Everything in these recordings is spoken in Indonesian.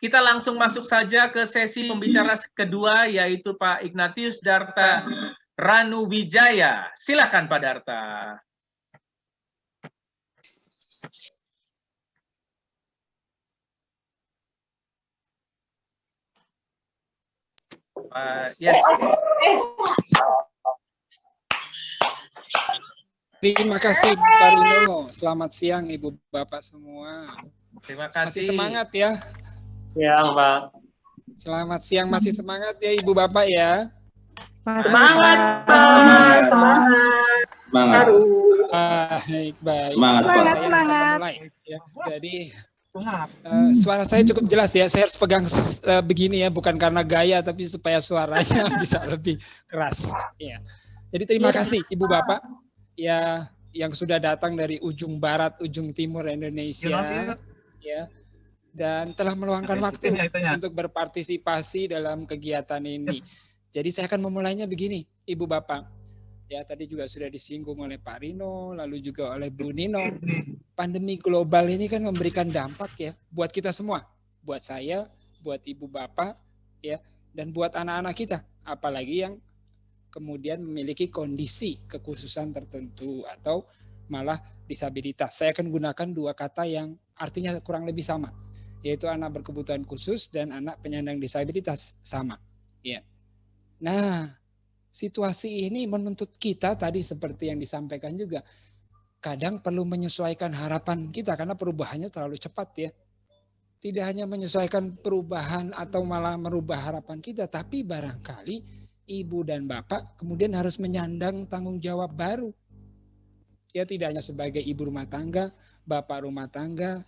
kita langsung masuk saja ke sesi pembicara kedua, yaitu Pak Ignatius Darta Ranuwijaya. Silakan Pak Darta. Yes. Terima kasih Pak Rino. Selamat siang Ibu Bapak semua. Terima kasih. Masih semangat ya. Siang Pak. Selamat siang, masih semangat ya Ibu Bapak ya. Semangat Pak. Semangat. Baik, baik. Semangat Pak. Semangat. Mulai, ya. Jadi suara saya cukup jelas ya. Saya harus pegang begini ya, bukan karena gaya, tapi supaya suaranya bisa lebih keras. Ya. Jadi terima kasih Ibu Bapak ya yang sudah datang dari ujung barat, ujung timur Indonesia, ya, dan telah meluangkan waktu untuk berpartisipasi dalam kegiatan ini. Jadi saya akan memulainya begini, Ibu Bapak. Ya, tadi juga sudah disinggung oleh Pak Rino, lalu juga oleh Bu Nino. Pandemi global ini kan memberikan dampak ya buat kita semua, buat saya, buat Ibu Bapak, ya, dan buat anak-anak kita, apalagi yang kemudian memiliki kondisi kekhususan tertentu atau malah disabilitas. Saya akan gunakan dua kata yang artinya kurang lebih sama, yaitu anak berkebutuhan khusus dan anak penyandang disabilitas sama. Ya. Nah, situasi ini menuntut kita tadi seperti yang disampaikan juga, kadang perlu menyesuaikan harapan kita karena perubahannya terlalu cepat ya. Tidak hanya menyesuaikan perubahan atau malah merubah harapan kita, tapi barangkali Ibu dan Bapak kemudian harus menyandang tanggung jawab baru. Ya, tidak hanya sebagai ibu rumah tangga, bapak rumah tangga,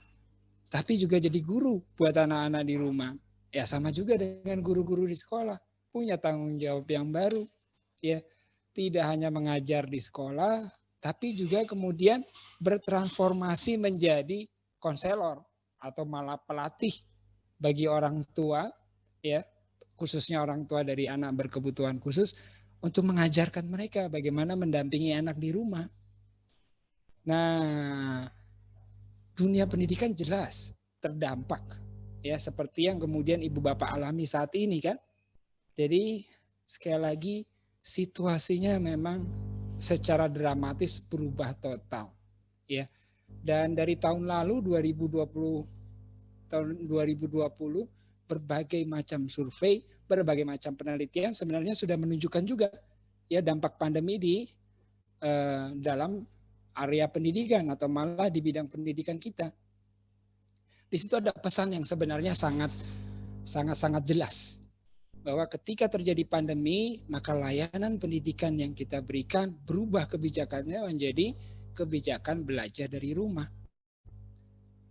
tapi juga jadi guru buat anak-anak di rumah. Ya, sama juga dengan guru-guru di sekolah, punya tanggung jawab yang baru. Ya, tidak hanya mengajar di sekolah, tapi juga kemudian bertransformasi menjadi konselor atau malah pelatih bagi orang tua, ya, khususnya orang tua dari anak berkebutuhan khusus, untuk mengajarkan mereka bagaimana mendampingi anak di rumah. Nah, dunia pendidikan jelas terdampak, ya, seperti yang kemudian Ibu Bapak alami saat ini kan. Jadi sekali lagi situasinya memang secara dramatis berubah total, ya. Dan dari tahun lalu 2020 berbagai macam survei, berbagai macam penelitian sebenarnya sudah menunjukkan juga ya dampak pandemi di dalam area pendidikan atau malah di bidang pendidikan kita. Di situ ada pesan yang sebenarnya sangat jelas bahwa ketika terjadi pandemi maka layanan pendidikan yang kita berikan berubah kebijakannya menjadi kebijakan belajar dari rumah.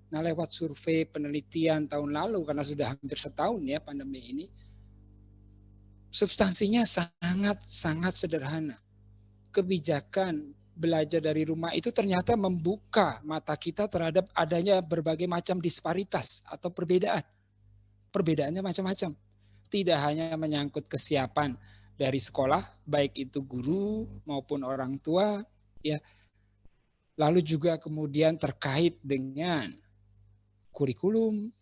Nah, lewat survei penelitian tahun lalu, karena sudah hampir setahun ya pandemi ini, substansinya sangat sederhana. Kebijakan belajar dari rumah itu ternyata membuka mata kita terhadap adanya berbagai macam disparitas atau perbedaan. Perbedaannya macam-macam. Tidak hanya menyangkut kesiapan dari sekolah, baik itu guru maupun orang tua, ya. Lalu juga kemudian terkait dengan kurikulum,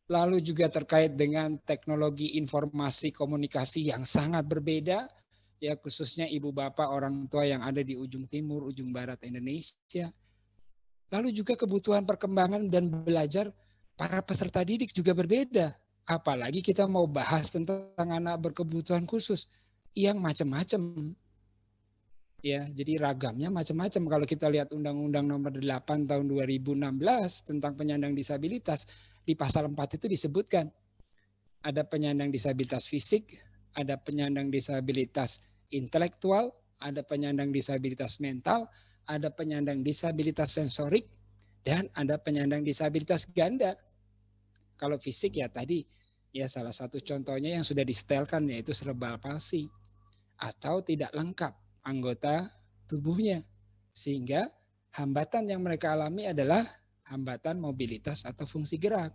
lalu juga terkait dengan teknologi informasi komunikasi yang sangat berbeda, ya khususnya ibu bapak orang tua yang ada di ujung timur, ujung barat Indonesia. Lalu juga kebutuhan perkembangan dan belajar para peserta didik juga berbeda. Apalagi kita mau bahas tentang anak berkebutuhan khusus yang macam-macam. Ya, jadi ragamnya macam-macam. Kalau kita lihat Undang-Undang Nomor 8 Tahun 2016 tentang penyandang disabilitas, di pasal 4 itu disebutkan ada penyandang disabilitas fisik, ada penyandang disabilitas intelektual, ada penyandang disabilitas mental, ada penyandang disabilitas sensorik, dan ada penyandang disabilitas ganda. Kalau fisik ya tadi, ya salah satu contohnya yang sudah disetelkan yaitu cerebral palsy atau tidak lengkap anggota tubuhnya. Sehingga hambatan yang mereka alami adalah hambatan mobilitas atau fungsi gerak.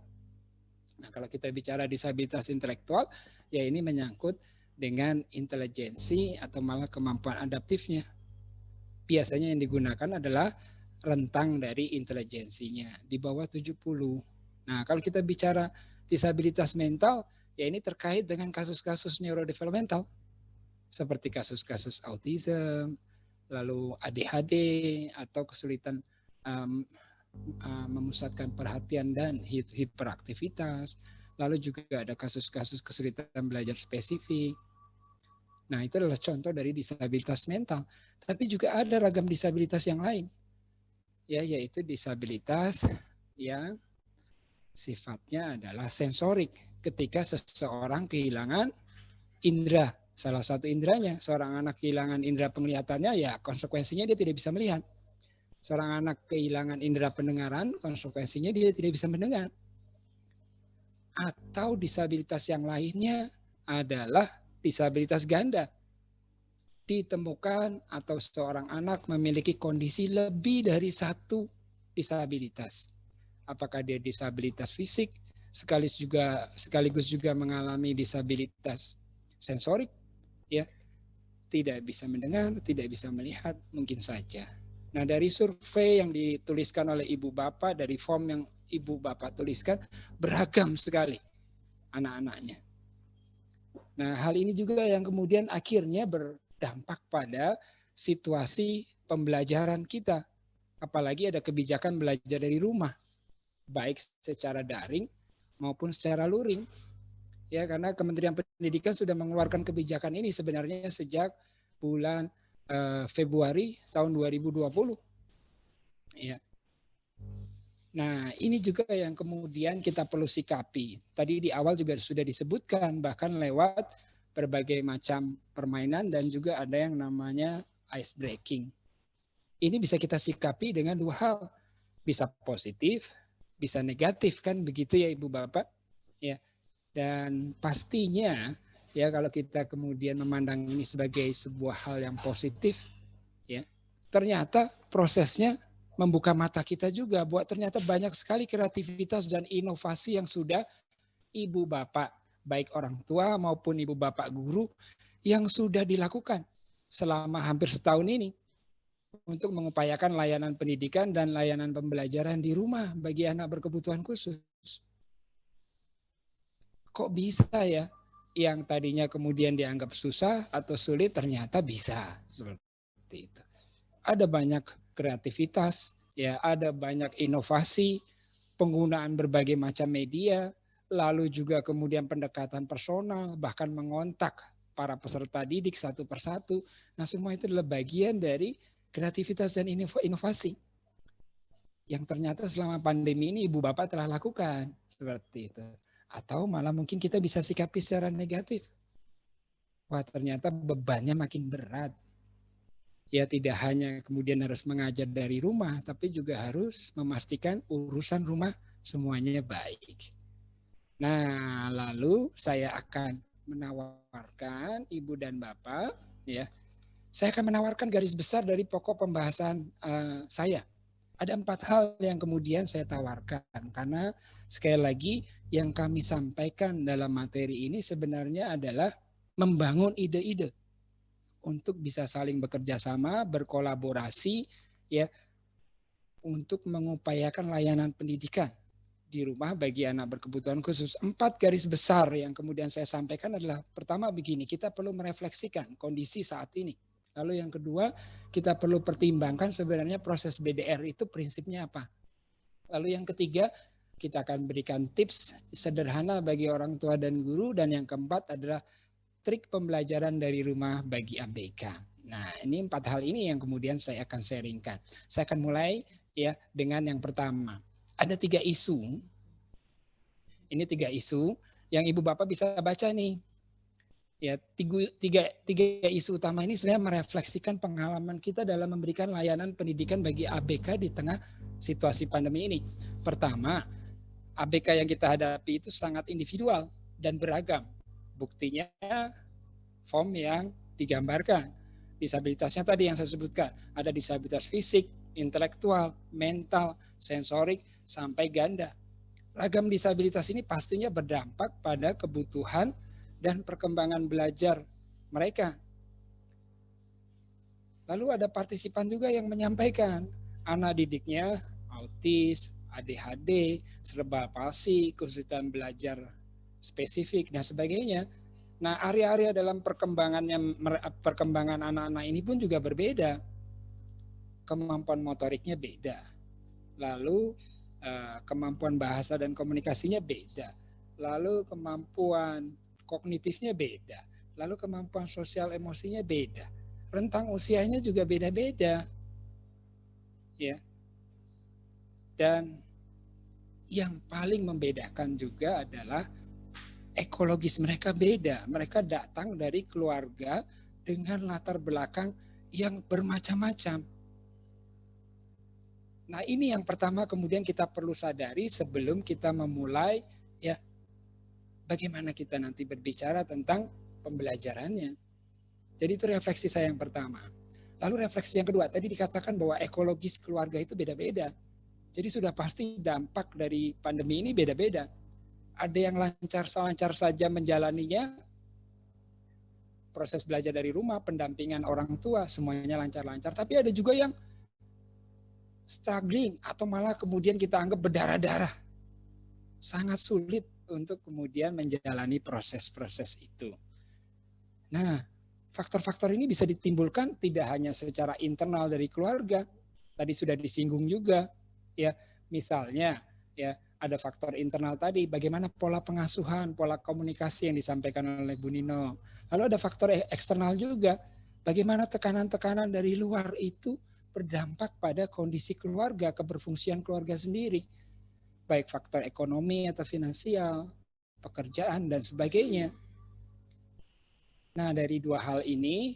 Nah, kalau kita bicara disabilitas intelektual, ya ini menyangkut dengan intelijensi atau malah kemampuan adaptifnya. Biasanya yang digunakan adalah rentang dari intelijensinya di bawah 70. Nah, kalau kita bicara disabilitas mental, ya ini terkait dengan kasus-kasus neurodevelopmental, seperti kasus-kasus autism, lalu ADHD, atau kesulitan memusatkan perhatian dan hiperaktivitas. Lalu juga ada kasus-kasus kesulitan belajar spesifik. Nah, itu adalah contoh dari disabilitas mental. Tapi juga ada ragam disabilitas yang lain, ya, yaitu disabilitas yang sifatnya adalah sensorik. Ketika seseorang kehilangan indera, salah satu inderanya, seorang anak kehilangan indera penglihatannya, ya konsekuensinya dia tidak bisa melihat. Seorang anak kehilangan indera pendengaran, konsekuensinya dia tidak bisa mendengar. Atau disabilitas yang lainnya adalah disabilitas ganda. Ditemukan atau seorang anak memiliki kondisi lebih dari satu disabilitas. Apakah dia disabilitas fisik, sekaligus juga mengalami disabilitas sensorik, ya, tidak bisa mendengar, tidak bisa melihat, mungkin saja. Nah, dari survei yang dituliskan oleh ibu bapak, dari form yang ibu bapak tuliskan, beragam sekali anak-anaknya. Nah, hal ini juga yang kemudian akhirnya berdampak pada situasi pembelajaran kita. Apalagi ada kebijakan belajar dari rumah, baik secara daring maupun secara luring. Ya, karena Kementerian Pendidikan sudah mengeluarkan kebijakan ini sebenarnya sejak bulan Februari tahun 2020. Ya. Nah, ini juga yang kemudian kita perlu sikapi. Tadi di awal juga sudah disebutkan, bahkan lewat berbagai macam permainan dan juga ada yang namanya ice breaking. Ini bisa kita sikapi dengan dua hal. Bisa positif, bisa negatif, kan begitu ya Ibu Bapak? Ya. Dan pastinya ya kalau kita kemudian memandang ini sebagai sebuah hal yang positif, ya, ternyata prosesnya membuka mata kita juga buat ternyata banyak sekali kreativitas dan inovasi yang sudah ibu bapak, baik orang tua maupun ibu bapak guru, yang sudah dilakukan selama hampir setahun ini untuk mengupayakan layanan pendidikan dan layanan pembelajaran di rumah bagi anak berkebutuhan khusus. Kok bisa ya yang tadinya kemudian dianggap susah atau sulit ternyata bisa seperti itu. Ada banyak kreativitas, ya, ada banyak inovasi, penggunaan berbagai macam media, lalu juga kemudian pendekatan personal, bahkan mengontak para peserta didik satu persatu. Nah, semua itu adalah bagian dari kreativitas dan inovasi yang ternyata selama pandemi ini ibu bapak telah lakukan seperti itu. Atau malah mungkin kita bisa sikapi secara negatif. Wah, ternyata bebannya makin berat. Ya, tidak hanya kemudian harus mengajar dari rumah, tapi juga harus memastikan urusan rumah semuanya baik. Nah, lalu saya akan menawarkan Ibu dan Bapak, ya, saya akan menawarkan garis besar dari pokok pembahasan saya. Ada 4 hal yang kemudian saya tawarkan, karena sekali lagi yang kami sampaikan dalam materi ini sebenarnya adalah membangun ide-ide untuk bisa saling bekerja sama, berkolaborasi, ya, untuk mengupayakan layanan pendidikan di rumah bagi anak berkebutuhan khusus. 4 garis besar yang kemudian saya sampaikan adalah, pertama begini, kita perlu merefleksikan kondisi saat ini. Lalu yang kedua, kita perlu pertimbangkan sebenarnya proses BDR itu prinsipnya apa. Lalu yang ketiga, kita akan berikan tips sederhana bagi orang tua dan guru. Dan yang keempat adalah trik pembelajaran dari rumah bagi ABK. Nah, ini 4 hal ini yang kemudian saya akan sharingkan. Saya akan mulai ya dengan yang pertama. Ada 3 isu. Ini 3 isu yang Ibu Bapak bisa baca nih. Ya, tiga isu utama ini sebenarnya merefleksikan pengalaman kita dalam memberikan layanan pendidikan bagi ABK di tengah situasi pandemi ini. Pertama, ABK yang kita hadapi itu sangat individual dan beragam. Buktinya form yang digambarkan. Disabilitasnya tadi yang saya sebutkan. Ada disabilitas fisik, intelektual, mental, sensorik, sampai ganda. Ragam disabilitas ini pastinya berdampak pada kebutuhan dan perkembangan belajar mereka. Lalu ada partisipan juga yang menyampaikan anak didiknya autis, ADHD, cerebral palsy, kesulitan belajar spesifik dan sebagainya. Nah, area-area dalam perkembangan anak-anak ini pun juga berbeda. Kemampuan motoriknya beda. Lalu kemampuan bahasa dan komunikasinya beda. Lalu kemampuan kognitifnya beda. Lalu kemampuan sosial emosinya beda. Rentang usianya juga beda-beda. Ya. Dan yang paling membedakan juga adalah ekologis mereka beda. Mereka datang dari keluarga dengan latar belakang yang bermacam-macam. Nah, ini yang pertama kemudian kita perlu sadari sebelum kita memulai ya bagaimana kita nanti berbicara tentang pembelajarannya. Jadi itu refleksi saya yang pertama. Lalu refleksi yang kedua, tadi dikatakan bahwa ekologis keluarga itu beda-beda. Jadi sudah pasti dampak dari pandemi ini beda-beda. Ada yang lancar saja menjalaninya, proses belajar dari rumah, pendampingan orang tua, semuanya lancar-lancar. Tapi ada juga yang struggling atau malah kemudian kita anggap berdarah-darah. Sangat sulit untuk kemudian menjalani proses-proses itu. Nah, faktor-faktor ini bisa ditimbulkan tidak hanya secara internal dari keluarga, tadi sudah disinggung juga, ya misalnya ya ada faktor internal tadi, bagaimana pola pengasuhan, pola komunikasi yang disampaikan oleh Bu Nino. Lalu ada faktor eksternal juga, bagaimana tekanan-tekanan dari luar itu berdampak pada kondisi keluarga, keberfungsian keluarga sendiri, baik faktor ekonomi atau finansial, pekerjaan dan sebagainya. Nah, dari dua hal ini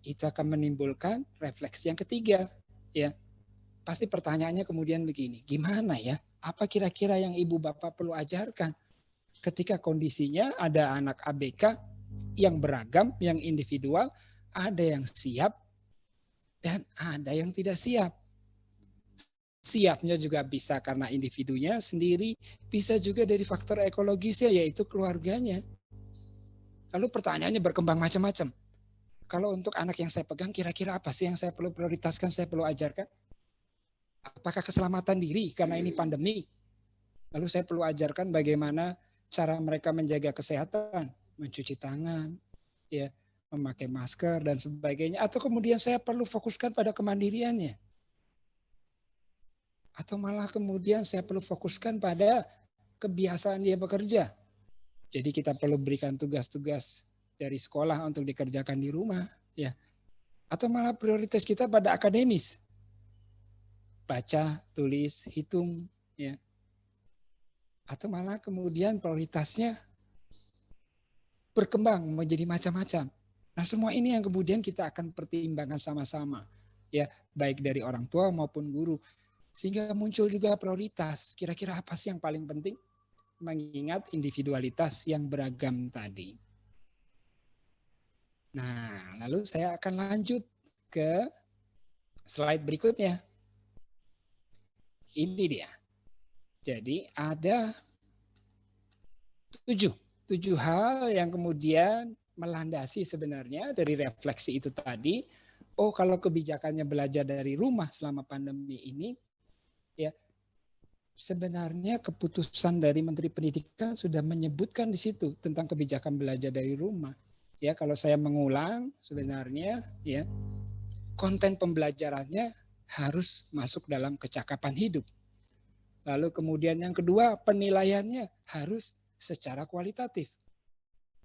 itu akan menimbulkan refleksi yang ketiga, ya. Pasti pertanyaannya kemudian begini, gimana ya? Apa kira-kira yang ibu bapak perlu ajarkan ketika kondisinya ada anak ABK yang beragam, yang individual, ada yang siap dan ada yang tidak siap. Siapnya juga bisa karena individunya sendiri, bisa juga dari faktor ekologisnya yaitu keluarganya. Lalu pertanyaannya berkembang macam-macam. Kalau untuk anak yang saya pegang, kira-kira apa sih yang saya perlu prioritaskan, saya perlu ajarkan? Apakah keselamatan diri karena ini pandemi? Lalu saya perlu ajarkan bagaimana cara mereka menjaga kesehatan, mencuci tangan, ya, memakai masker dan sebagainya. Atau kemudian saya perlu fokuskan pada kemandiriannya. Atau malah kemudian saya perlu fokuskan pada kebiasaan dia bekerja. Jadi kita perlu berikan tugas-tugas dari sekolah untuk dikerjakan di rumah, ya. Atau malah prioritas kita pada akademis. Baca, tulis, hitung, ya. Atau malah kemudian prioritasnya berkembang menjadi macam-macam. Nah, semua ini yang kemudian kita akan pertimbangkan sama-sama, ya, baik dari orang tua maupun guru. Sehingga muncul juga prioritas. Kira-kira apa sih yang paling penting? Mengingat individualitas yang beragam tadi. Nah, lalu saya akan lanjut ke slide berikutnya. Ini dia. Jadi ada tujuh hal yang kemudian melandasi sebenarnya dari refleksi itu tadi. Oh, kalau kebijakannya belajar dari rumah selama pandemi ini, ya sebenarnya keputusan dari Menteri Pendidikan sudah menyebutkan di situ tentang kebijakan belajar dari rumah. Ya, kalau saya mengulang sebenarnya ya konten pembelajarannya harus masuk dalam kecakapan hidup. Lalu kemudian yang kedua, penilaiannya harus secara kualitatif.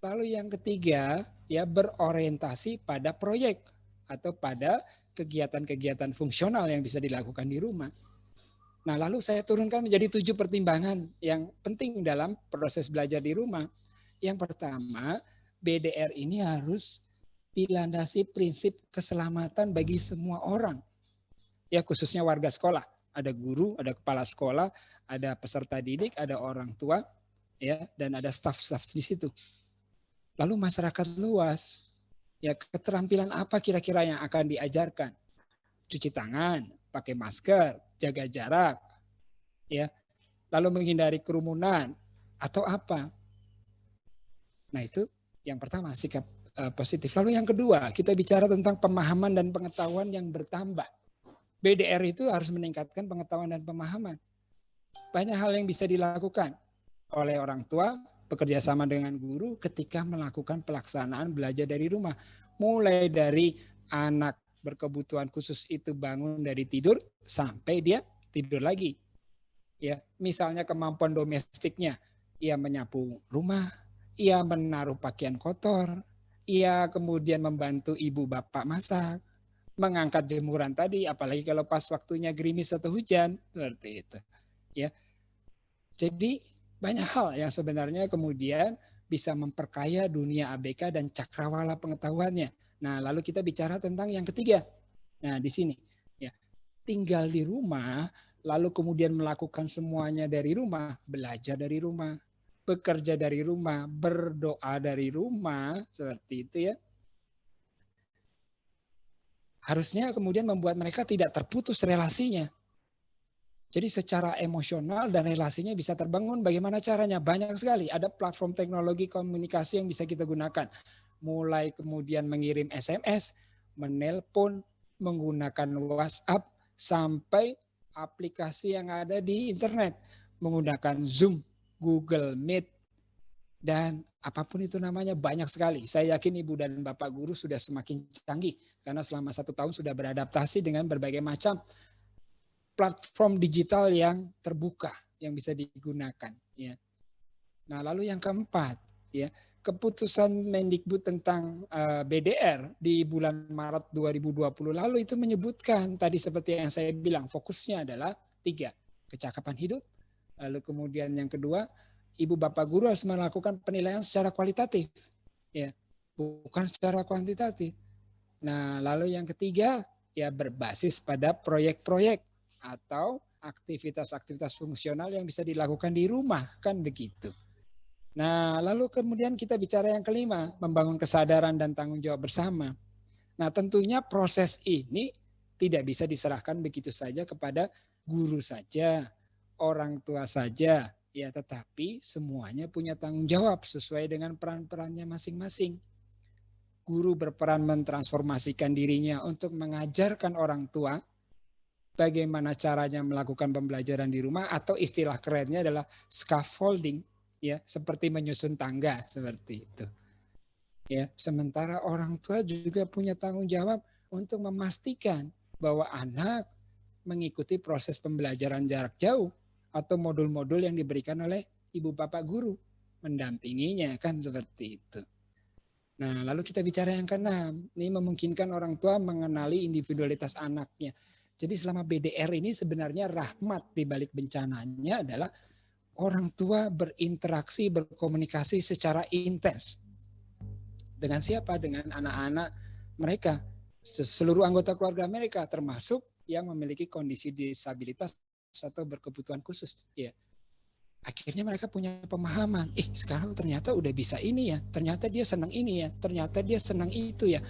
Lalu yang ketiga, ya berorientasi pada proyek atau pada kegiatan-kegiatan fungsional yang bisa dilakukan di rumah. Nah, lalu saya turunkan menjadi 7 pertimbangan yang penting dalam proses belajar di rumah. Yang pertama, BDR ini harus dilandasi prinsip keselamatan bagi semua orang. Ya, khususnya warga sekolah. Ada guru, ada kepala sekolah, ada peserta didik, ada orang tua, ya, dan ada staf-staf di situ. Lalu masyarakat luas, ya keterampilan apa kira-kira yang akan diajarkan? Cuci tangan, pakai masker, jaga jarak, ya, lalu menghindari kerumunan atau apa? Nah, itu yang pertama, sikap positif. Lalu yang kedua, kita bicara tentang pemahaman dan pengetahuan yang bertambah. BDR itu harus meningkatkan pengetahuan dan pemahaman. Banyak hal yang bisa dilakukan oleh orang tua bekerja sama dengan guru ketika melakukan pelaksanaan belajar dari rumah. Mulai dari anak berkebutuhan khusus itu bangun dari tidur sampai dia tidur lagi. Ya, misalnya kemampuan domestiknya, ia menyapu rumah, ia menaruh pakaian kotor, ia kemudian membantu ibu bapak masak, mengangkat jemuran tadi, apalagi kalau pas waktunya gerimis atau hujan, seperti itu. Ya, jadi banyak hal yang sebenarnya kemudian bisa memperkaya dunia ABK dan cakrawala pengetahuannya. Nah, lalu kita bicara tentang yang ketiga. Nah, di sini ya, tinggal di rumah, lalu kemudian melakukan semuanya dari rumah, belajar dari rumah, bekerja dari rumah, berdoa dari rumah, seperti itu ya. Harusnya kemudian membuat mereka tidak terputus relasinya. Jadi secara emosional dan relasinya bisa terbangun. Bagaimana caranya? Banyak sekali. Ada platform teknologi komunikasi yang bisa kita gunakan. Mulai kemudian mengirim SMS, menelpon, menggunakan WhatsApp, sampai aplikasi yang ada di internet. Menggunakan Zoom, Google Meet, dan apapun itu namanya banyak sekali. Saya yakin Ibu dan Bapak Guru sudah semakin canggih. Karena selama 1 tahun sudah beradaptasi dengan berbagai macam platform digital yang terbuka yang bisa digunakan ya. Nah, lalu yang keempat ya, keputusan Mendikbud tentang BDR di bulan Maret 2020 lalu itu menyebutkan tadi seperti yang saya bilang, fokusnya adalah 3, kecakapan hidup, lalu kemudian yang kedua, ibu bapak guru harus melakukan penilaian secara kualitatif ya, bukan secara kuantitatif. Nah, lalu yang ketiga ya berbasis pada proyek-proyek atau aktivitas-aktivitas fungsional yang bisa dilakukan di rumah, kan begitu. Nah, lalu kemudian kita bicara yang kelima, membangun kesadaran dan tanggung jawab bersama. Nah, tentunya proses ini tidak bisa diserahkan begitu saja kepada guru saja, orang tua saja, ya, tetapi semuanya punya tanggung jawab sesuai dengan peran-perannya masing-masing. Guru berperan mentransformasikan dirinya untuk mengajarkan orang tua bagaimana caranya melakukan pembelajaran di rumah, atau istilah kerennya adalah scaffolding ya, seperti menyusun tangga seperti itu. Ya, sementara orang tua juga punya tanggung jawab untuk memastikan bahwa anak mengikuti proses pembelajaran jarak jauh atau modul-modul yang diberikan oleh ibu bapak guru mendampinginya, kan seperti itu. Nah, lalu kita bicara yang keenam, ini memungkinkan orang tua mengenali individualitas anaknya. Jadi selama BDR ini sebenarnya rahmat di balik bencananya adalah orang tua berinteraksi, berkomunikasi secara intens. Dengan siapa? Dengan anak-anak mereka, seluruh anggota keluarga mereka, termasuk yang memiliki kondisi disabilitas atau berkebutuhan khusus. Ya. Akhirnya mereka punya pemahaman, sekarang ternyata udah bisa ini ya, ternyata dia senang ini ya, ternyata dia senang itu ya.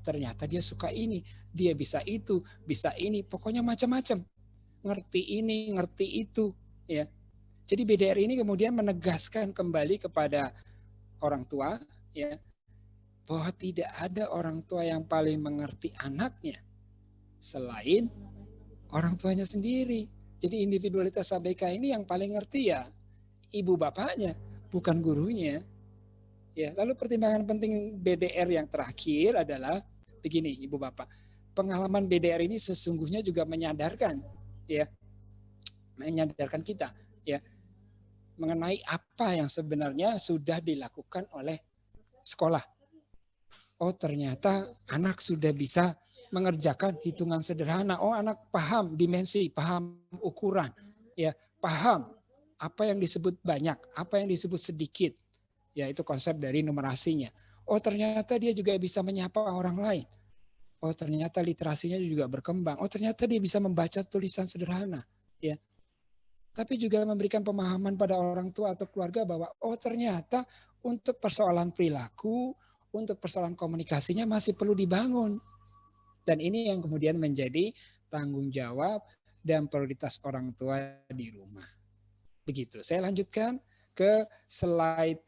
Ternyata dia suka ini, dia bisa itu, bisa ini, pokoknya macam-macam. Ngerti ini, ngerti itu, ya. Jadi BDR ini kemudian menegaskan kembali kepada orang tua, ya, bahwa tidak ada orang tua yang paling mengerti anaknya selain orang tuanya sendiri. Jadi individualitas ABK ini yang paling ngerti ya ibu bapaknya, bukan gurunya. Ya, lalu pertimbangan penting BDR yang terakhir adalah begini, Ibu Bapak. Pengalaman BDR ini sesungguhnya juga menyadarkan kita ya mengenai apa yang sebenarnya sudah dilakukan oleh sekolah. Oh, ternyata anak sudah bisa mengerjakan hitungan sederhana. Oh, anak paham dimensi, paham ukuran, ya, paham apa yang disebut banyak, apa yang disebut sedikit. Ya, itu konsep dari numerasinya. Oh, ternyata dia juga bisa menyapa orang lain. Oh, ternyata literasinya juga berkembang. Oh, ternyata dia bisa membaca tulisan sederhana. Ya. Tapi juga memberikan pemahaman pada orang tua atau keluarga bahwa oh, ternyata untuk persoalan perilaku, untuk persoalan komunikasinya masih perlu dibangun. Dan ini yang kemudian menjadi tanggung jawab dan prioritas orang tua di rumah. Begitu. Saya lanjutkan ke slide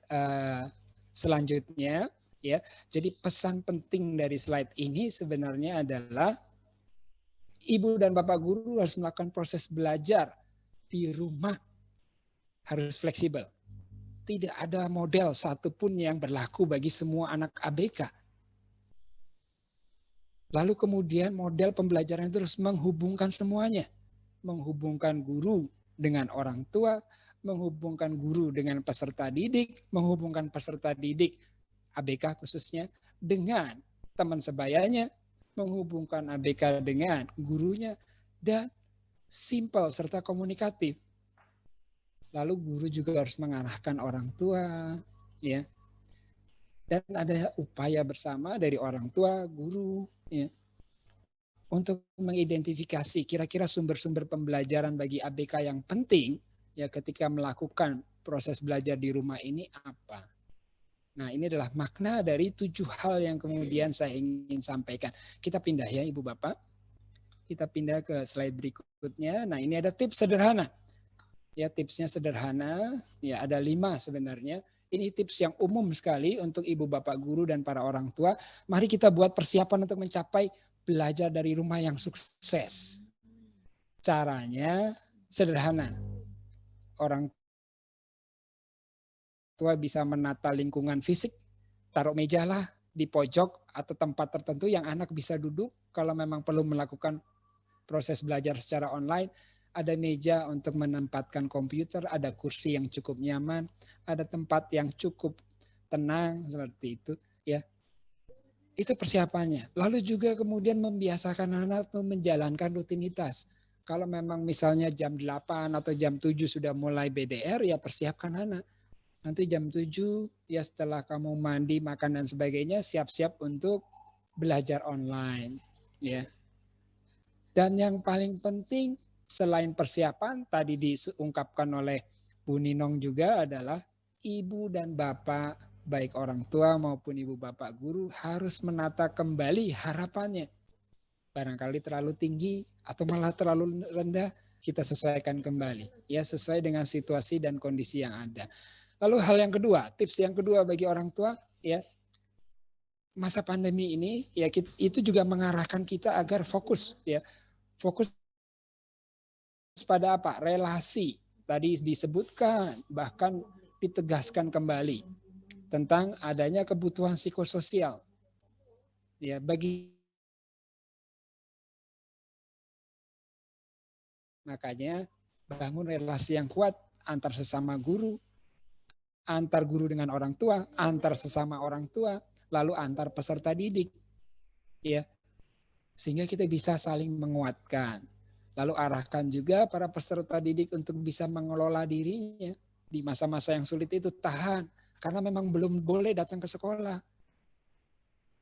selanjutnya ya. Jadi pesan penting dari slide ini sebenarnya adalah ibu dan bapak guru harus melakukan proses belajar di rumah, harus fleksibel. Tidak ada model satupun yang berlaku bagi semua anak ABK. Lalu kemudian model pembelajaran itu harus menghubungkan semuanya. Menghubungkan guru dengan orang tua, menghubungkan guru dengan peserta didik, menghubungkan peserta didik ABK khususnya dengan teman sebayanya, menghubungkan ABK dengan gurunya, dan simple serta komunikatif. Lalu guru juga harus mengarahkan orang tua, ya. Dan ada upaya bersama dari orang tua, guru, ya, untuk mengidentifikasi kira-kira sumber-sumber pembelajaran bagi ABK yang penting ya ketika melakukan proses belajar di rumah ini apa. Nah, ini adalah makna dari 7 hal yang kemudian saya ingin sampaikan. Kita pindah ya Ibu Bapak. Kita pindah ke slide berikutnya. Nah, ini ada tips sederhana. Ya, tipsnya sederhana. Ya, ada 5 sebenarnya. Ini tips yang umum sekali untuk Ibu Bapak guru dan para orang tua. Mari kita buat persiapan untuk mencapai belajar dari rumah yang sukses. Caranya sederhana. Orang tua bisa menata lingkungan fisik, taruh meja lah di pojok atau tempat tertentu yang anak bisa duduk. Kalau memang perlu melakukan proses belajar secara online, ada meja untuk menempatkan komputer, ada kursi yang cukup nyaman, ada tempat yang cukup tenang seperti itu, ya. Itu persiapannya. Lalu juga kemudian membiasakan anak untuk menjalankan rutinitas. Kalau memang misalnya jam 8 atau jam 7 sudah mulai BDR, ya persiapkan anak. Nanti jam 7 ya setelah kamu mandi, makan dan sebagainya, siap-siap untuk belajar online, ya. Dan yang paling penting selain persiapan tadi diungkapkan oleh Bu Ninong juga adalah ibu dan bapak, baik orang tua maupun ibu bapak guru harus menata kembali harapannya. Barangkali terlalu tinggi atau malah terlalu rendah, kita sesuaikan kembali. Ya, sesuai dengan situasi dan kondisi yang ada. Lalu hal yang kedua, tips yang kedua bagi orang tua, ya, masa pandemi ini, ya itu juga mengarahkan kita agar fokus, ya, fokus pada apa? Relasi. Tadi disebutkan, bahkan ditegaskan kembali tentang adanya kebutuhan psikososial. Ya, makanya bangun relasi yang kuat antar sesama guru, antar guru dengan orang tua, antar sesama orang tua, lalu antar peserta didik. Ya. Sehingga kita bisa saling menguatkan. Lalu arahkan juga para peserta didik untuk bisa mengelola dirinya di masa-masa yang sulit itu, tahan karena memang belum boleh datang ke sekolah.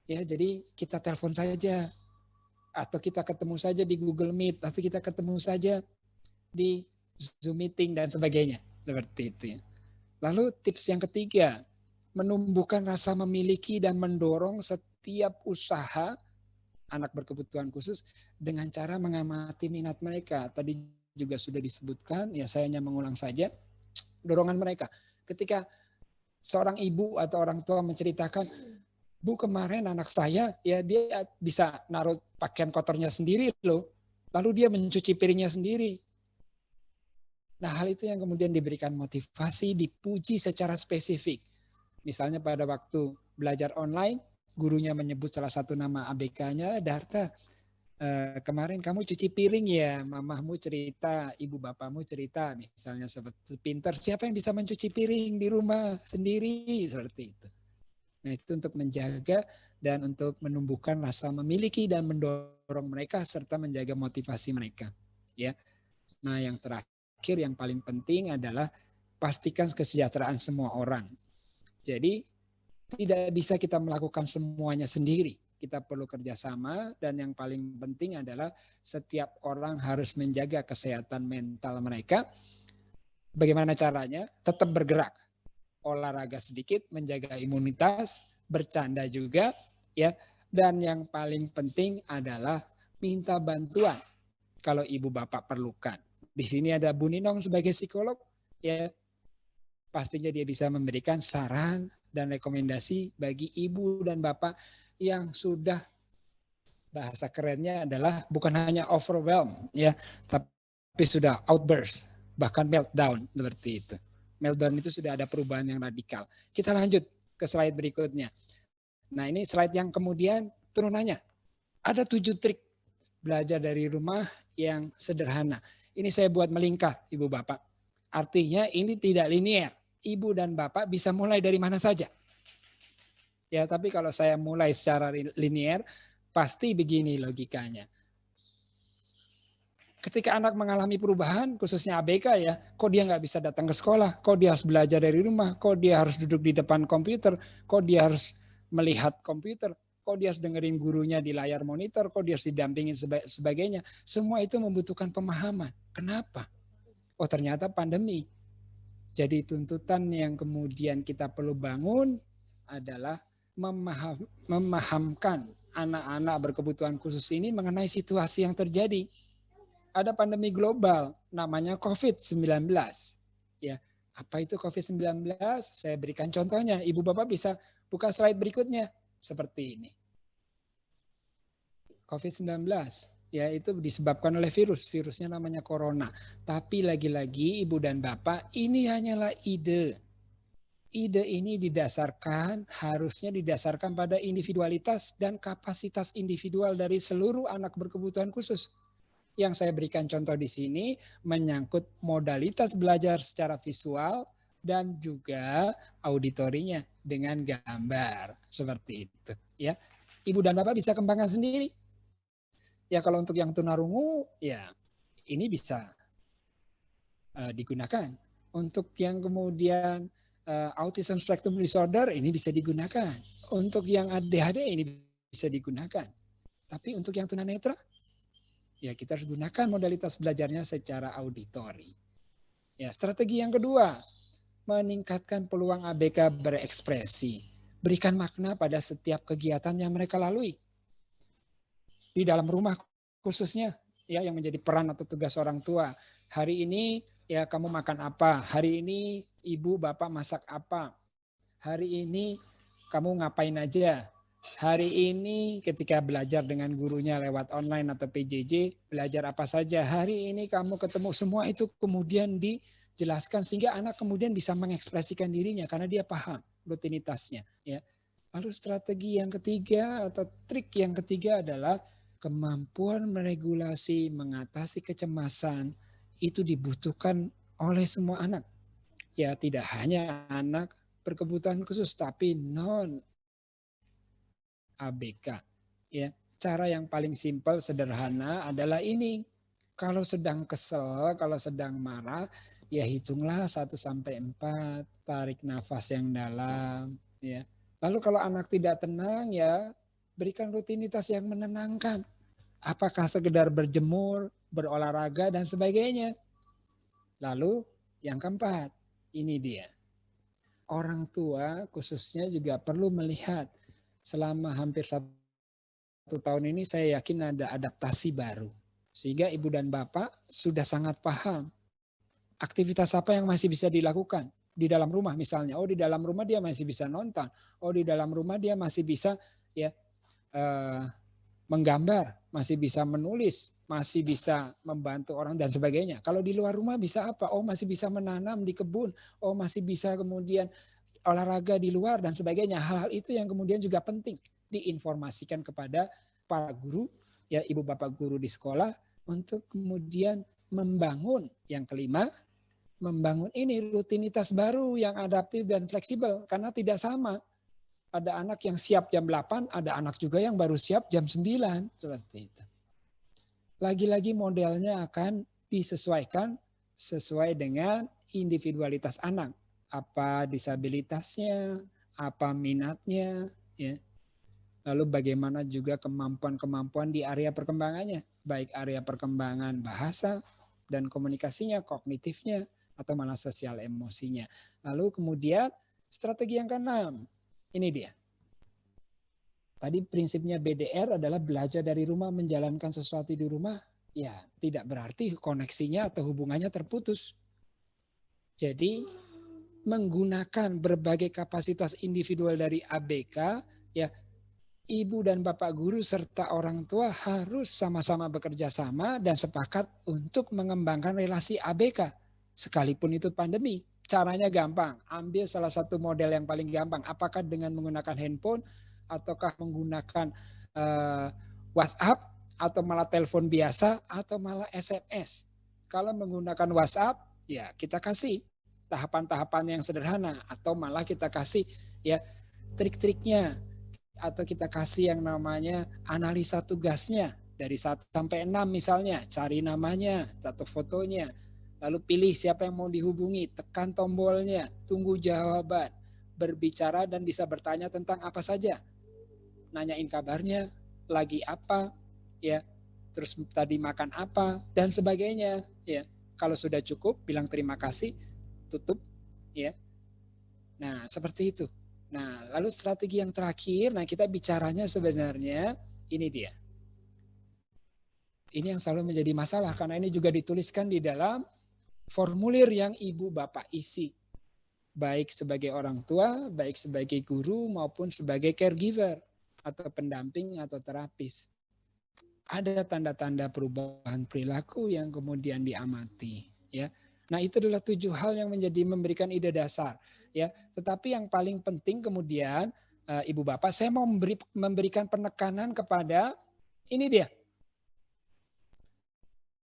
Ya, jadi kita telepon saja atau kita ketemu saja di Google Meet atau kita ketemu saja di Zoom meeting dan sebagainya. Seperti itu ya. Lalu tips yang ketiga, menumbuhkan rasa memiliki dan mendorong setiap usaha anak berkebutuhan khusus dengan cara mengamati minat mereka. Tadi juga sudah disebutkan, ya saya hanya mengulang saja dorongan mereka. Ketika seorang ibu atau orang tua menceritakan, Bu kemarin anak saya ya dia bisa naruh pakaian kotornya sendiri loh, lalu dia mencuci piringnya sendiri. Nah hal itu yang kemudian diberikan motivasi, dipuji secara spesifik. Misalnya pada waktu belajar online, gurunya menyebut salah satu nama ABK-nya, Darta, kemarin kamu cuci piring ya, mamahmu cerita, ibu bapakmu cerita, misalnya seperti pintar, siapa yang bisa mencuci piring di rumah sendiri, seperti itu. Nah itu untuk menjaga dan untuk menumbuhkan rasa memiliki dan mendorong mereka serta menjaga motivasi mereka. Ya. Nah yang terakhir yang paling penting adalah pastikan kesejahteraan semua orang. Jadi tidak bisa kita melakukan semuanya sendiri. Kita perlu kerjasama dan yang paling penting adalah setiap orang harus menjaga kesehatan mental mereka. Bagaimana caranya? Tetap bergerak, olahraga sedikit, menjaga imunitas, bercanda juga, ya. Dan yang paling penting adalah minta bantuan kalau ibu bapak perlukan. Di sini ada Bu Ninong sebagai psikolog, ya. Pastinya dia bisa memberikan saran dan rekomendasi bagi ibu dan bapak yang sudah bahasa kerennya adalah bukan hanya overwhelm ya, tapi sudah outburst, bahkan meltdown seperti itu. Meltdown itu sudah ada perubahan yang radikal. Kita lanjut ke slide berikutnya. Nah, ini slide yang kemudian turunannya. Ada 7 trik belajar dari rumah yang sederhana. Ini saya buat melingkar, Ibu Bapak. Artinya ini tidak linear. Ibu dan Bapak bisa mulai dari mana saja. Ya, tapi kalau saya mulai secara linear, pasti begini logikanya. Ketika anak mengalami perubahan, khususnya ABK ya, kok dia nggak bisa datang ke sekolah, kok dia harus belajar dari rumah, kok dia harus duduk di depan komputer, kok dia harus melihat komputer, kok dia harus dengerin gurunya di layar monitor, kok dia harus didampingin sebagainya. Semua itu membutuhkan pemahaman. Kenapa? Oh, ternyata pandemi. Jadi tuntutan yang kemudian kita perlu bangun adalah memahamkan anak-anak berkebutuhan khusus ini mengenai situasi yang terjadi. Ada pandemi global namanya COVID-19. Ya, apa itu COVID-19? Saya berikan contohnya. Ibu Bapak bisa buka slide berikutnya seperti ini. COVID-19 ya itu disebabkan oleh virus. Virusnya namanya corona. Tapi lagi-lagi Ibu dan Bapak, ini hanyalah ide. Ide ini harusnya didasarkan pada individualitas dan kapasitas individual dari seluruh anak berkebutuhan khusus. Yang saya berikan contoh di sini menyangkut modalitas belajar secara visual dan juga auditorinya dengan gambar seperti itu. Ya, Ibu dan Bapak bisa kembangkan sendiri. Ya, kalau untuk yang tunarungu, ya ini bisa digunakan. Untuk yang kemudian autism spectrum disorder ini bisa digunakan. Untuk yang ADHD ini bisa digunakan. Tapi untuk yang tunanetra, ya kita harus gunakan modalitas belajarnya secara auditori. Ya, strategi yang kedua, meningkatkan peluang ABK berekspresi. Berikan makna pada setiap kegiatan yang mereka lalui. Di dalam rumah khususnya, ya yang menjadi peran atau tugas orang tua. Hari ini ya kamu makan apa? Hari ini ibu bapak masak apa? Hari ini kamu ngapain aja? Hari ini ketika belajar dengan gurunya lewat online atau PJJ, belajar apa saja. Hari ini kamu ketemu, semua itu kemudian dijelaskan sehingga anak kemudian bisa mengekspresikan dirinya karena dia paham rutinitasnya. Ya. Lalu strategi yang ketiga atau trik yang ketiga adalah kemampuan meregulasi, mengatasi kecemasan itu dibutuhkan oleh semua anak. Ya, tidak hanya anak berkebutuhan khusus, tapi non ABK. Ya, cara yang paling simpel, sederhana adalah ini. Kalau sedang kesel, kalau sedang marah, ya hitunglah 1 sampai 4, tarik nafas yang dalam. Ya. Lalu kalau anak tidak tenang, ya berikan rutinitas yang menenangkan. Apakah sekedar berjemur, berolahraga, dan sebagainya. Lalu yang keempat, ini dia. Orang tua khususnya juga perlu melihat selama hampir 1 tahun ini saya yakin ada adaptasi baru. Sehingga ibu dan bapak sudah sangat paham aktivitas apa yang masih bisa dilakukan. Di dalam rumah misalnya, oh di dalam rumah dia masih bisa nonton. Oh di dalam rumah dia masih bisa ya menggambar, masih bisa menulis, masih bisa membantu orang dan sebagainya. Kalau di luar rumah bisa apa? Oh masih bisa menanam di kebun, oh masih bisa kemudian olahraga di luar dan sebagainya. Hal-hal itu yang kemudian juga penting diinformasikan kepada para guru, ya ibu bapak guru di sekolah untuk kemudian membangun yang kelima, membangun ini rutinitas baru yang adaptif dan fleksibel karena tidak sama. Ada anak yang siap jam 8, ada anak juga yang baru siap jam 9. Seperti itu. Lagi-lagi modelnya akan disesuaikan sesuai dengan individualitas anak. Apa disabilitasnya, apa minatnya. Ya. Lalu bagaimana juga kemampuan-kemampuan di area perkembangannya. Baik area perkembangan bahasa dan komunikasinya, kognitifnya, atau malah sosial emosinya. Lalu kemudian strategi yang keenam. Ini dia. Tadi prinsipnya BDR adalah belajar dari rumah, menjalankan sesuatu di rumah. Ya, tidak berarti koneksinya atau hubungannya terputus. Jadi, menggunakan berbagai kapasitas individual dari ABK, ya ibu dan bapak guru serta orang tua harus sama-sama bekerja sama dan sepakat untuk mengembangkan relasi ABK. Sekalipun itu pandemi. Caranya gampang. Ambil salah satu model yang paling gampang. Apakah dengan menggunakan handphone ataukah menggunakan WhatsApp atau malah telepon biasa atau malah SMS. Kalau menggunakan WhatsApp, ya kita kasih tahapan-tahapan yang sederhana atau malah kita kasih ya trik-triknya atau kita kasih yang namanya analisa tugasnya dari 1 sampai 6 misalnya, cari namanya atau fotonya, lalu pilih siapa yang mau dihubungi, tekan tombolnya, tunggu jawaban, berbicara dan bisa bertanya tentang apa saja. Nanyain kabarnya, lagi apa, ya, terus tadi makan apa dan sebagainya, ya. Kalau sudah cukup, bilang terima kasih, tutup, ya. Nah, seperti itu. Nah, lalu strategi yang terakhir, nah kita bicaranya sebenarnya ini dia. Ini yang selalu menjadi masalah karena ini juga dituliskan di dalam formulir yang ibu bapak isi. Baik sebagai orang tua, baik sebagai guru maupun sebagai caregiver atau pendamping atau terapis. Ada tanda-tanda perubahan perilaku yang kemudian diamati, ya. Nah, itu adalah 7 hal yang memberikan ide dasar, ya. Tetapi yang paling penting kemudian ibu bapak, saya mau memberikan penekanan kepada ini dia.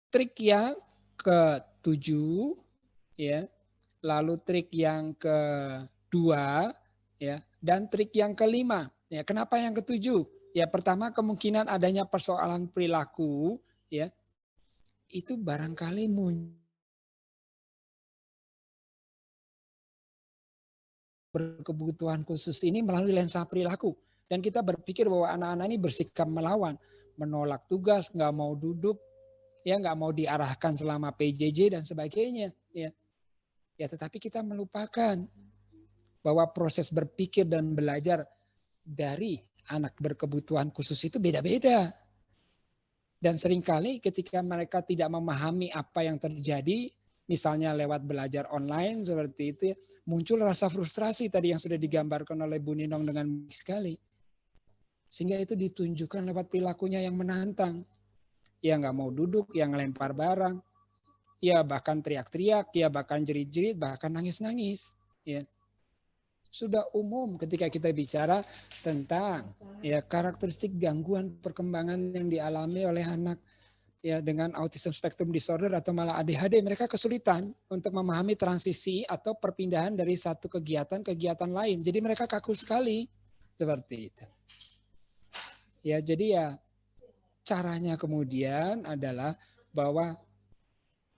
Trik yang ke-7, ya. Lalu trik yang ke-2, ya, dan trik yang ke-5. Ya, kenapa yang ke-7? Ya, pertama kemungkinan adanya persoalan perilaku, ya. Itu barangkali berkebutuhan khusus ini melalui lensa perilaku. Dan kita berpikir bahwa anak-anak ini bersikap melawan, menolak tugas, nggak mau duduk, ya nggak mau diarahkan selama PJJ dan sebagainya. Ya, tetapi kita melupakan bahwa proses berpikir dan belajar dari anak berkebutuhan khusus itu beda-beda. Dan seringkali ketika mereka tidak memahami apa yang terjadi, misalnya lewat belajar online seperti itu, muncul rasa frustrasi tadi yang sudah digambarkan oleh Bu Ninong dengan baik sekali. Sehingga itu ditunjukkan lewat perilakunya yang menantang. Ya nggak mau duduk, yang ngelempar barang, ya bahkan teriak-teriak, ya bahkan jerit-jerit, bahkan nangis-nangis. Ya. Sudah umum ketika kita bicara tentang ya karakteristik gangguan perkembangan yang dialami oleh anak ya dengan autism spectrum disorder atau malah ADHD, mereka kesulitan untuk memahami transisi atau perpindahan dari satu kegiatan ke kegiatan lain. Jadi mereka kaku sekali seperti itu. Ya, jadi ya caranya kemudian adalah bahwa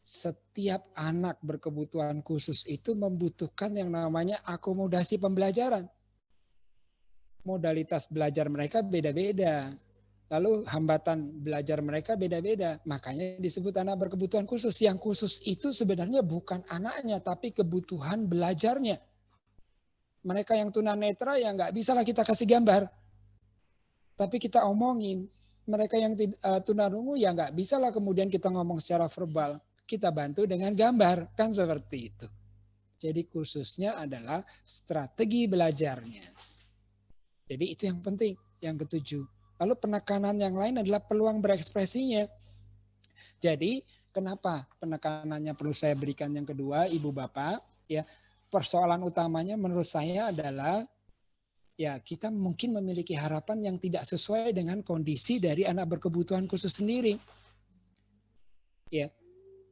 setiap anak berkebutuhan khusus itu membutuhkan yang namanya akomodasi pembelajaran. Modalitas belajar mereka beda-beda. Lalu hambatan belajar mereka beda-beda. Makanya disebut anak berkebutuhan khusus. Yang khusus itu sebenarnya bukan anaknya, tapi kebutuhan belajarnya. Mereka yang tunanetra ya nggak bisa lah kita kasih gambar. Tapi kita omongin. Mereka yang tunarungu ya nggak bisa lah kemudian kita ngomong secara verbal. Kita bantu dengan gambar, kan seperti itu. Jadi khususnya adalah strategi belajarnya. Jadi itu yang penting, yang ke-7. Lalu penekanan yang lain adalah peluang berekspresinya. Jadi kenapa penekanannya perlu saya berikan yang kedua, Ibu Bapak? Ya, persoalan utamanya menurut saya adalah ya kita mungkin memiliki harapan yang tidak sesuai dengan kondisi dari anak berkebutuhan khusus sendiri. Ya.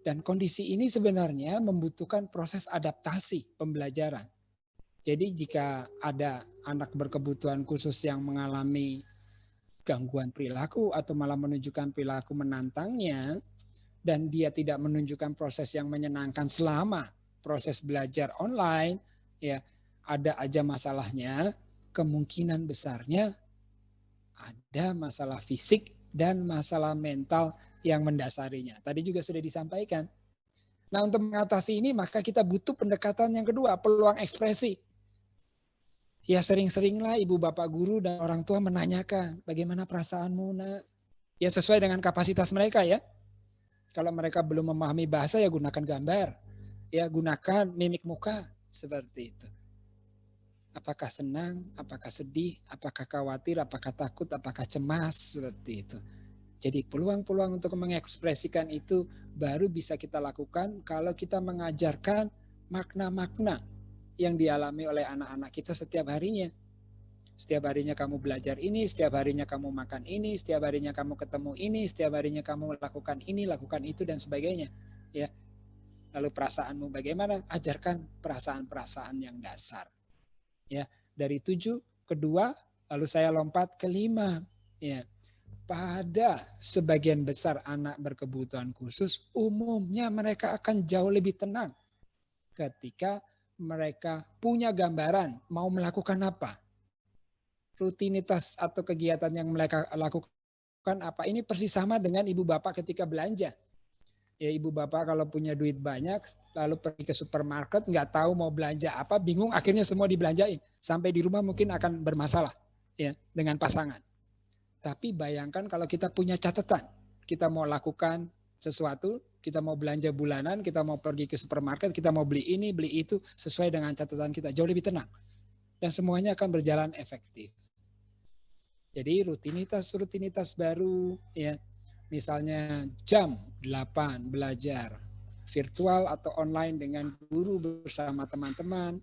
Dan kondisi ini sebenarnya membutuhkan proses adaptasi pembelajaran. Jadi jika ada anak berkebutuhan khusus yang mengalami gangguan perilaku atau malah menunjukkan perilaku menantangnya, dan dia tidak menunjukkan proses yang menyenangkan selama proses belajar online, ya ada aja masalahnya, kemungkinan besarnya ada masalah fisik dan masalah mental yang mendasarinya. Tadi juga sudah disampaikan. Nah, untuk mengatasi ini maka kita butuh pendekatan yang kedua, peluang ekspresi. Ya sering-seringlah ibu bapak guru dan orang tua menanyakan, bagaimana perasaanmu nak? Ya sesuai dengan kapasitas mereka ya. Kalau mereka belum memahami bahasa ya gunakan gambar. Ya gunakan mimik muka seperti itu. Apakah senang, apakah sedih, apakah khawatir, apakah takut, apakah cemas, seperti itu. Jadi peluang-peluang untuk mengekspresikan itu baru bisa kita lakukan kalau kita mengajarkan makna-makna yang dialami oleh anak-anak kita setiap harinya. Setiap harinya kamu belajar ini, setiap harinya kamu makan ini, setiap harinya kamu ketemu ini, setiap harinya kamu lakukan ini, lakukan itu, dan sebagainya. Ya. Lalu perasaanmu bagaimana? Ajarkan perasaan-perasaan yang dasar. Ya, dari 7 ke 2, lalu saya lompat ke 5. Ya. Pada sebagian besar anak berkebutuhan khusus, umumnya mereka akan jauh lebih tenang ketika mereka punya gambaran mau melakukan apa. Rutinitas atau kegiatan yang mereka lakukan apa. Ini persis sama dengan ibu bapak ketika belanja. Ya, ibu bapak kalau punya duit banyak, lalu pergi ke supermarket, nggak tahu mau belanja apa, bingung, akhirnya semua dibelanjain. Sampai di rumah mungkin akan bermasalah ya dengan pasangan. Tapi bayangkan kalau kita punya catatan, kita mau lakukan sesuatu, kita mau belanja bulanan, kita mau pergi ke supermarket, kita mau beli ini, beli itu, sesuai dengan catatan kita, jauh lebih tenang. Dan semuanya akan berjalan efektif. Jadi rutinitas baru, ya, misalnya jam 8 belajar virtual atau online dengan guru bersama teman-teman,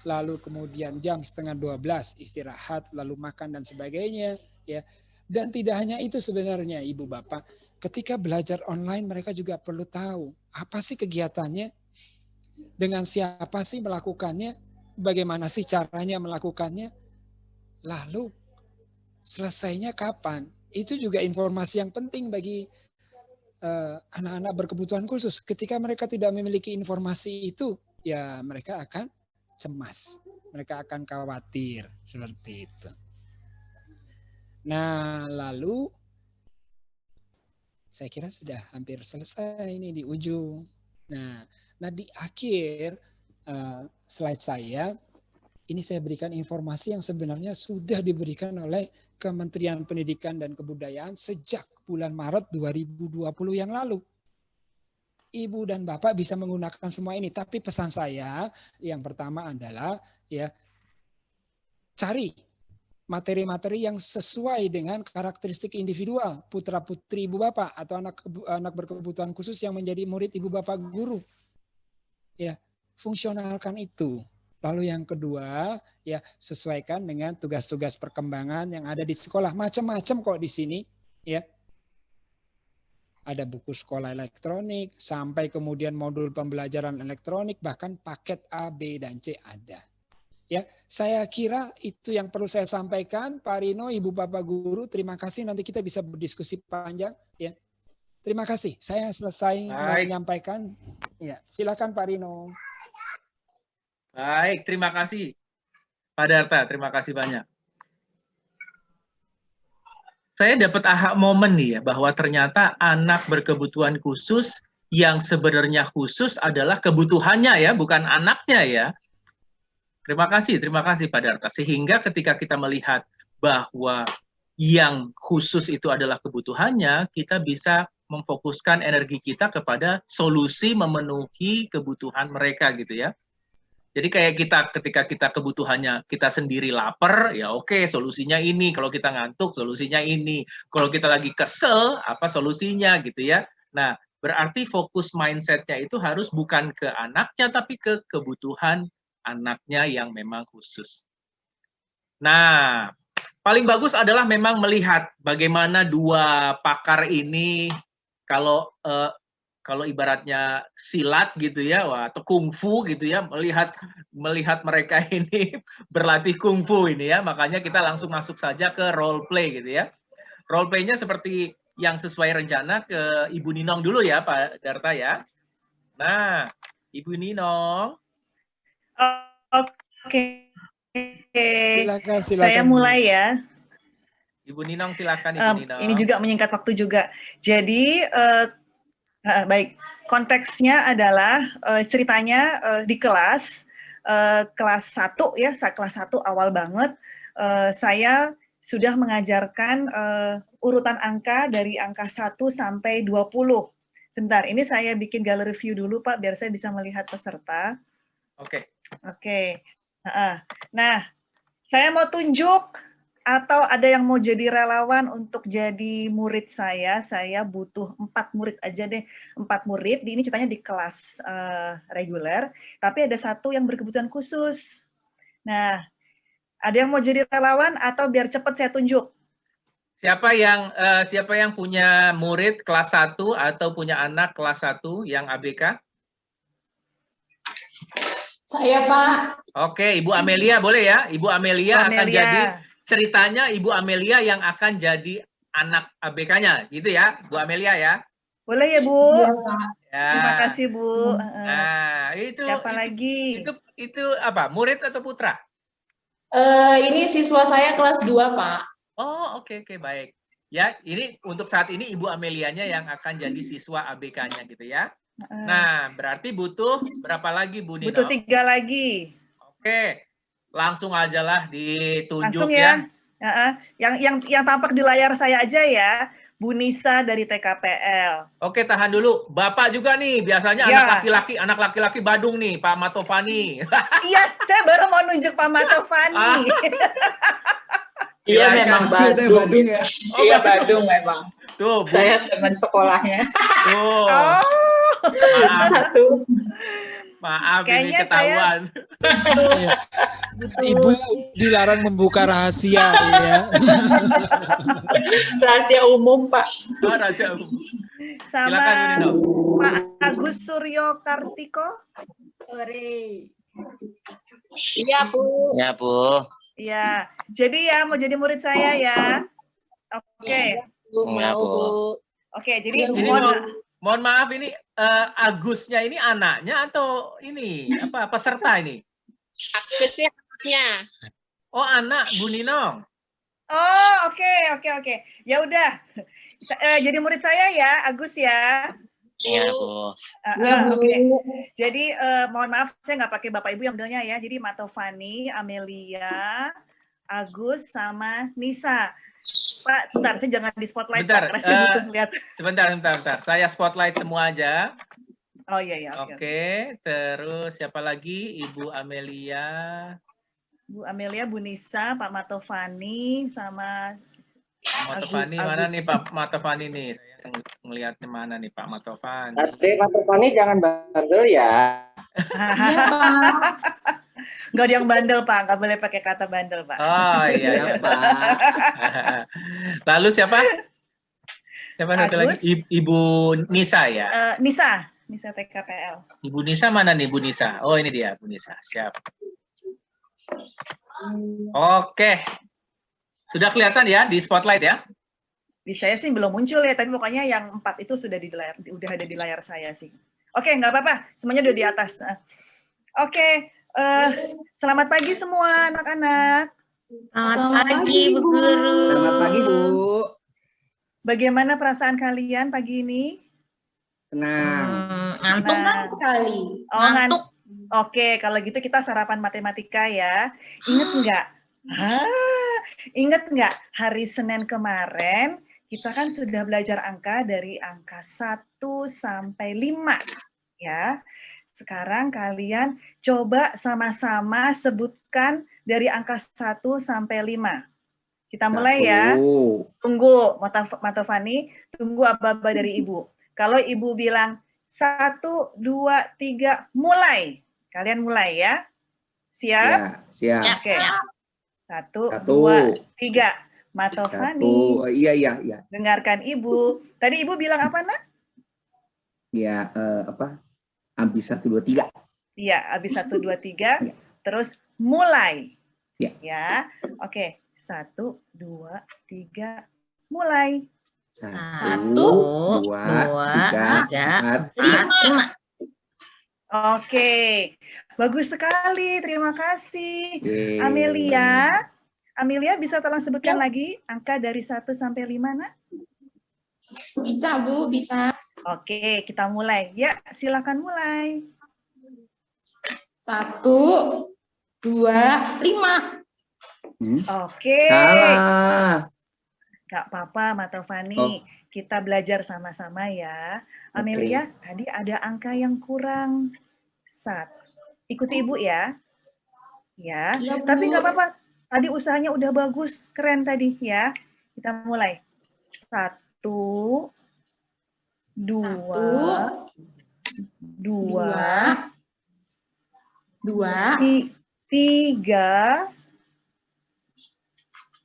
lalu kemudian jam 11:30 istirahat, lalu makan dan sebagainya, ya. Dan tidak hanya itu sebenarnya Ibu Bapak, ketika belajar online mereka juga perlu tahu apa sih kegiatannya, dengan siapa sih melakukannya, bagaimana sih caranya melakukannya, lalu selesainya kapan. Itu juga informasi yang penting bagi anak-anak berkebutuhan khusus. Ketika mereka tidak memiliki informasi itu, ya mereka akan cemas, mereka akan khawatir, seperti itu. Nah, lalu saya kira sudah hampir selesai ini di ujung. Nah di akhir slide saya, ini saya berikan informasi yang sebenarnya sudah diberikan oleh Kementerian Pendidikan dan Kebudayaan sejak bulan Maret 2020 yang lalu. Ibu dan Bapak bisa menggunakan semua ini, tapi pesan saya yang pertama adalah ya cari materi-materi yang sesuai dengan karakteristik individual putra-putri Ibu Bapak atau anak berkebutuhan khusus yang menjadi murid Ibu Bapak guru. Ya, fungsionalkan itu. Lalu yang kedua, ya sesuaikan dengan tugas-tugas perkembangan yang ada di sekolah. Macam-macam kok di sini, ya. Ada buku sekolah elektronik, sampai kemudian modul pembelajaran elektronik, bahkan paket A, B, dan C ada. Ya, saya kira itu yang perlu saya sampaikan, Pak Rino, Ibu Bapak Guru. Terima kasih. Nanti kita bisa berdiskusi panjang, ya. Terima kasih. Saya selesai menyampaikan. Ya, silakan Pak Rino. Baik, terima kasih Pak Darta, terima kasih banyak. Saya dapat aha momen nih ya, bahwa ternyata anak berkebutuhan khusus yang sebenarnya khusus adalah kebutuhannya ya, bukan anaknya ya. Terima kasih Pak Darta. Sehingga ketika kita melihat bahwa yang khusus itu adalah kebutuhannya, kita bisa memfokuskan energi kita kepada solusi memenuhi kebutuhan mereka gitu ya. Jadi kayak kita ketika kita kebutuhannya kita sendiri lapar, ya oke, solusinya ini. Kalau kita ngantuk, solusinya ini. Kalau kita lagi kesel, apa solusinya gitu ya. Nah, berarti fokus mindset-nya itu harus bukan ke anaknya, tapi ke kebutuhan anaknya yang memang khusus. Nah, paling bagus adalah memang melihat bagaimana dua pakar ini kalau ibaratnya silat gitu ya, atau kungfu gitu ya, melihat mereka ini berlatih kungfu ini ya, makanya kita langsung masuk saja ke role play gitu ya. Role play-nya seperti yang sesuai rencana ke Ibu Ninong dulu ya, Pak Darta ya. Nah, Ibu Ninong. Oke. Silakan. Saya mulai ya. Ibu Ninong silakan Ibu Ninong. Ini juga menyingkat waktu juga. Jadi baik, konteksnya adalah ceritanya di kelas 1 ya, kelas 1 awal banget, saya sudah mengajarkan urutan angka dari angka 1 sampai 20. Sebentar, ini saya bikin gallery view dulu Pak, biar saya bisa melihat peserta. Oke. Oke. Nah, saya mau tunjuk atau ada yang mau jadi relawan untuk jadi murid saya butuh 4 murid aja deh. 4 murid, ini ceritanya di kelas reguler, tapi ada 1 yang berkebutuhan khusus. Nah, ada yang mau jadi relawan atau biar cepat saya tunjuk? Siapa yang punya murid kelas 1 atau punya anak kelas 1 yang ABK? Saya, Pak. Oke, Ibu Amelia boleh ya? Ibu Amelia akan Amelia. jadi ceritanya Ibu Amelia yang akan jadi anak ABK-nya, gitu ya, Bu Amelia ya? Boleh ya, Bu? Iya, Pak. Ya. Terima kasih, Bu. Nah, Siapa lagi? Itu apa? Murid atau putra? Ini siswa saya kelas 2, Pak. Oh, oke, baik. Ya, ini untuk saat ini Ibu Amelianya yang akan jadi siswa ABK-nya gitu ya. Nah, berarti butuh berapa lagi, Bu Nino? Butuh 3 lagi. Oke, langsung aja lah ditunjuk langsung ya. Yang tampak di layar saya aja ya, Bu Nisa dari TKPL. Oke, tahan dulu. Bapak juga nih, biasanya Ya. anak laki-laki Badung nih, Pak Matovani. Iya, saya baru mau nunjuk Pak Matovani. Iya, memang Badung. Badung ya. Iya, Badung memang. Tuh, Bu. Saya teman sekolahnya. Tuh. Oh. Maaf ini Kayaknya ketahuan. Ibu dilarang membuka rahasia ya. Rahasia umum, Pak. Oh, rahasia umum. Sama Silakan, Bu Nino. Pak Agus Suryo Kartiko. Sore. Iya, Bu. Ya, Bu. Ya, jadi ya mau jadi murid saya ya. Oke. Ya, Bu. Oke, jadi Ini mohon maaf ini Agusnya ini anaknya atau ini apa peserta ini? Agusnya anaknya. Oh, anak Bu Nino. Oh, oke. Ya udah. Jadi murid saya ya, Agus ya. Iya, Bu. Oke. Jadi mohon maaf saya nggak pakai Bapak Ibu yang modelnya ya. Jadi Matovani, Amelia, Agus sama Nisa. Pak, bentar, saya jangan di spotlight. Bentar, Pak, saya butuh lihat. Sebentar. Saya spotlight semua aja. Oh iya. Oke, terus siapa lagi? Ibu Amelia. Bu Amelia, Bu Nisa, Pak Matovani, sama Matovani mana nih Pak Matovani nih? Saya ngelihatnya mana nih Pak Matovani? Adik Matovani jangan bandel ya. Nggak ada yang bandel, Pak. Nggak boleh pakai kata bandel, Pak. Oh iya, Pak. Lalu siapa? Siapa satu lagi? Ibu Nisa ya? Nisa TKPL. Ibu Nisa mana nih, Bu Nisa? Oh, ini dia, Bu Nisa. Siap. Oke. Sudah kelihatan ya di spotlight ya? Di saya sih belum muncul ya, tapi pokoknya yang 4 itu sudah ada di layar saya sih. Oke, nggak apa-apa. Semuanya udah di atas. Oke. Selamat pagi semua anak-anak. Selamat pagi, Bu Guru. Selamat pagi, Bu. Bagaimana perasaan kalian pagi ini? Tenang. Ngantuk sekali. Oh, ngantuk. Oke, kalau gitu kita sarapan matematika ya. Ingat nggak hari Senin kemarin kita kan sudah belajar angka dari angka 1 sampai 5 ya. Sekarang kalian coba sama-sama sebutkan dari angka 1 sampai 5. Kita mulai ya. Tunggu, Matovani, tunggu aba-aba dari Ibu. Kalau Ibu bilang 1, 2, 3, mulai. Kalian mulai ya. Siap? Ya, siap. Oke. 1, 2, 3. Matovani. Oh, iya. Dengarkan Ibu. Tadi Ibu bilang apa, Nak? Ya, habis 1, 2, 3. Iya, habis 1, 2, 3. Ya. Terus mulai. Ya. Oke. 1, 2, 3, mulai. 1, 2, 3, 4, 5. Oke. Bagus sekali. Terima kasih. Yeay. Amelia bisa tolong sebutkan lagi angka dari 1 sampai 5, Nak? Bisa, Bu, bisa. Oke, kita mulai. Ya, silakan mulai. 1, 2, 5. Oke. Salah. Gak apa-apa, Matovani. Kita belajar sama-sama ya. Amelia, tadi ada angka yang kurang. 1. Ikuti Ibu ya. Ya, Iya, Bu. tapi nggak apa-apa. Tadi usahanya udah bagus, keren tadi ya. Kita mulai. 1, 2, 2, 2, 3,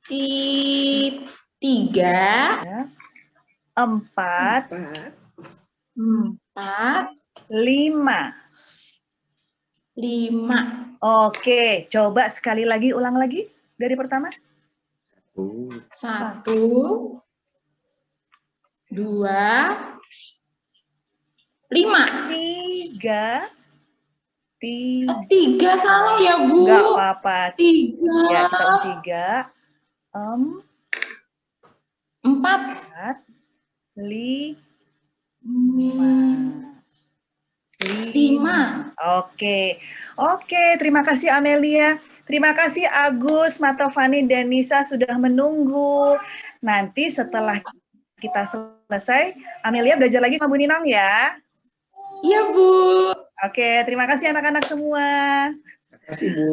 3, 4, 4, 5. 5. Oke, coba sekali lagi, ulang lagi dari pertama. 1, 2, 5. 3, 3 salah ya, Bu. Nggak apa-apa. 3. Ya, kita ulang 3, 4, 5. 5. Oke, terima kasih Amelia. Terima kasih Agus, Matovani, dan Nisa sudah menunggu. Nanti setelah kita selesai, Amelia belajar lagi sama Bu Ninong ya. Iya, Bu. Oke, terima kasih anak-anak semua. Terima kasih, Bu.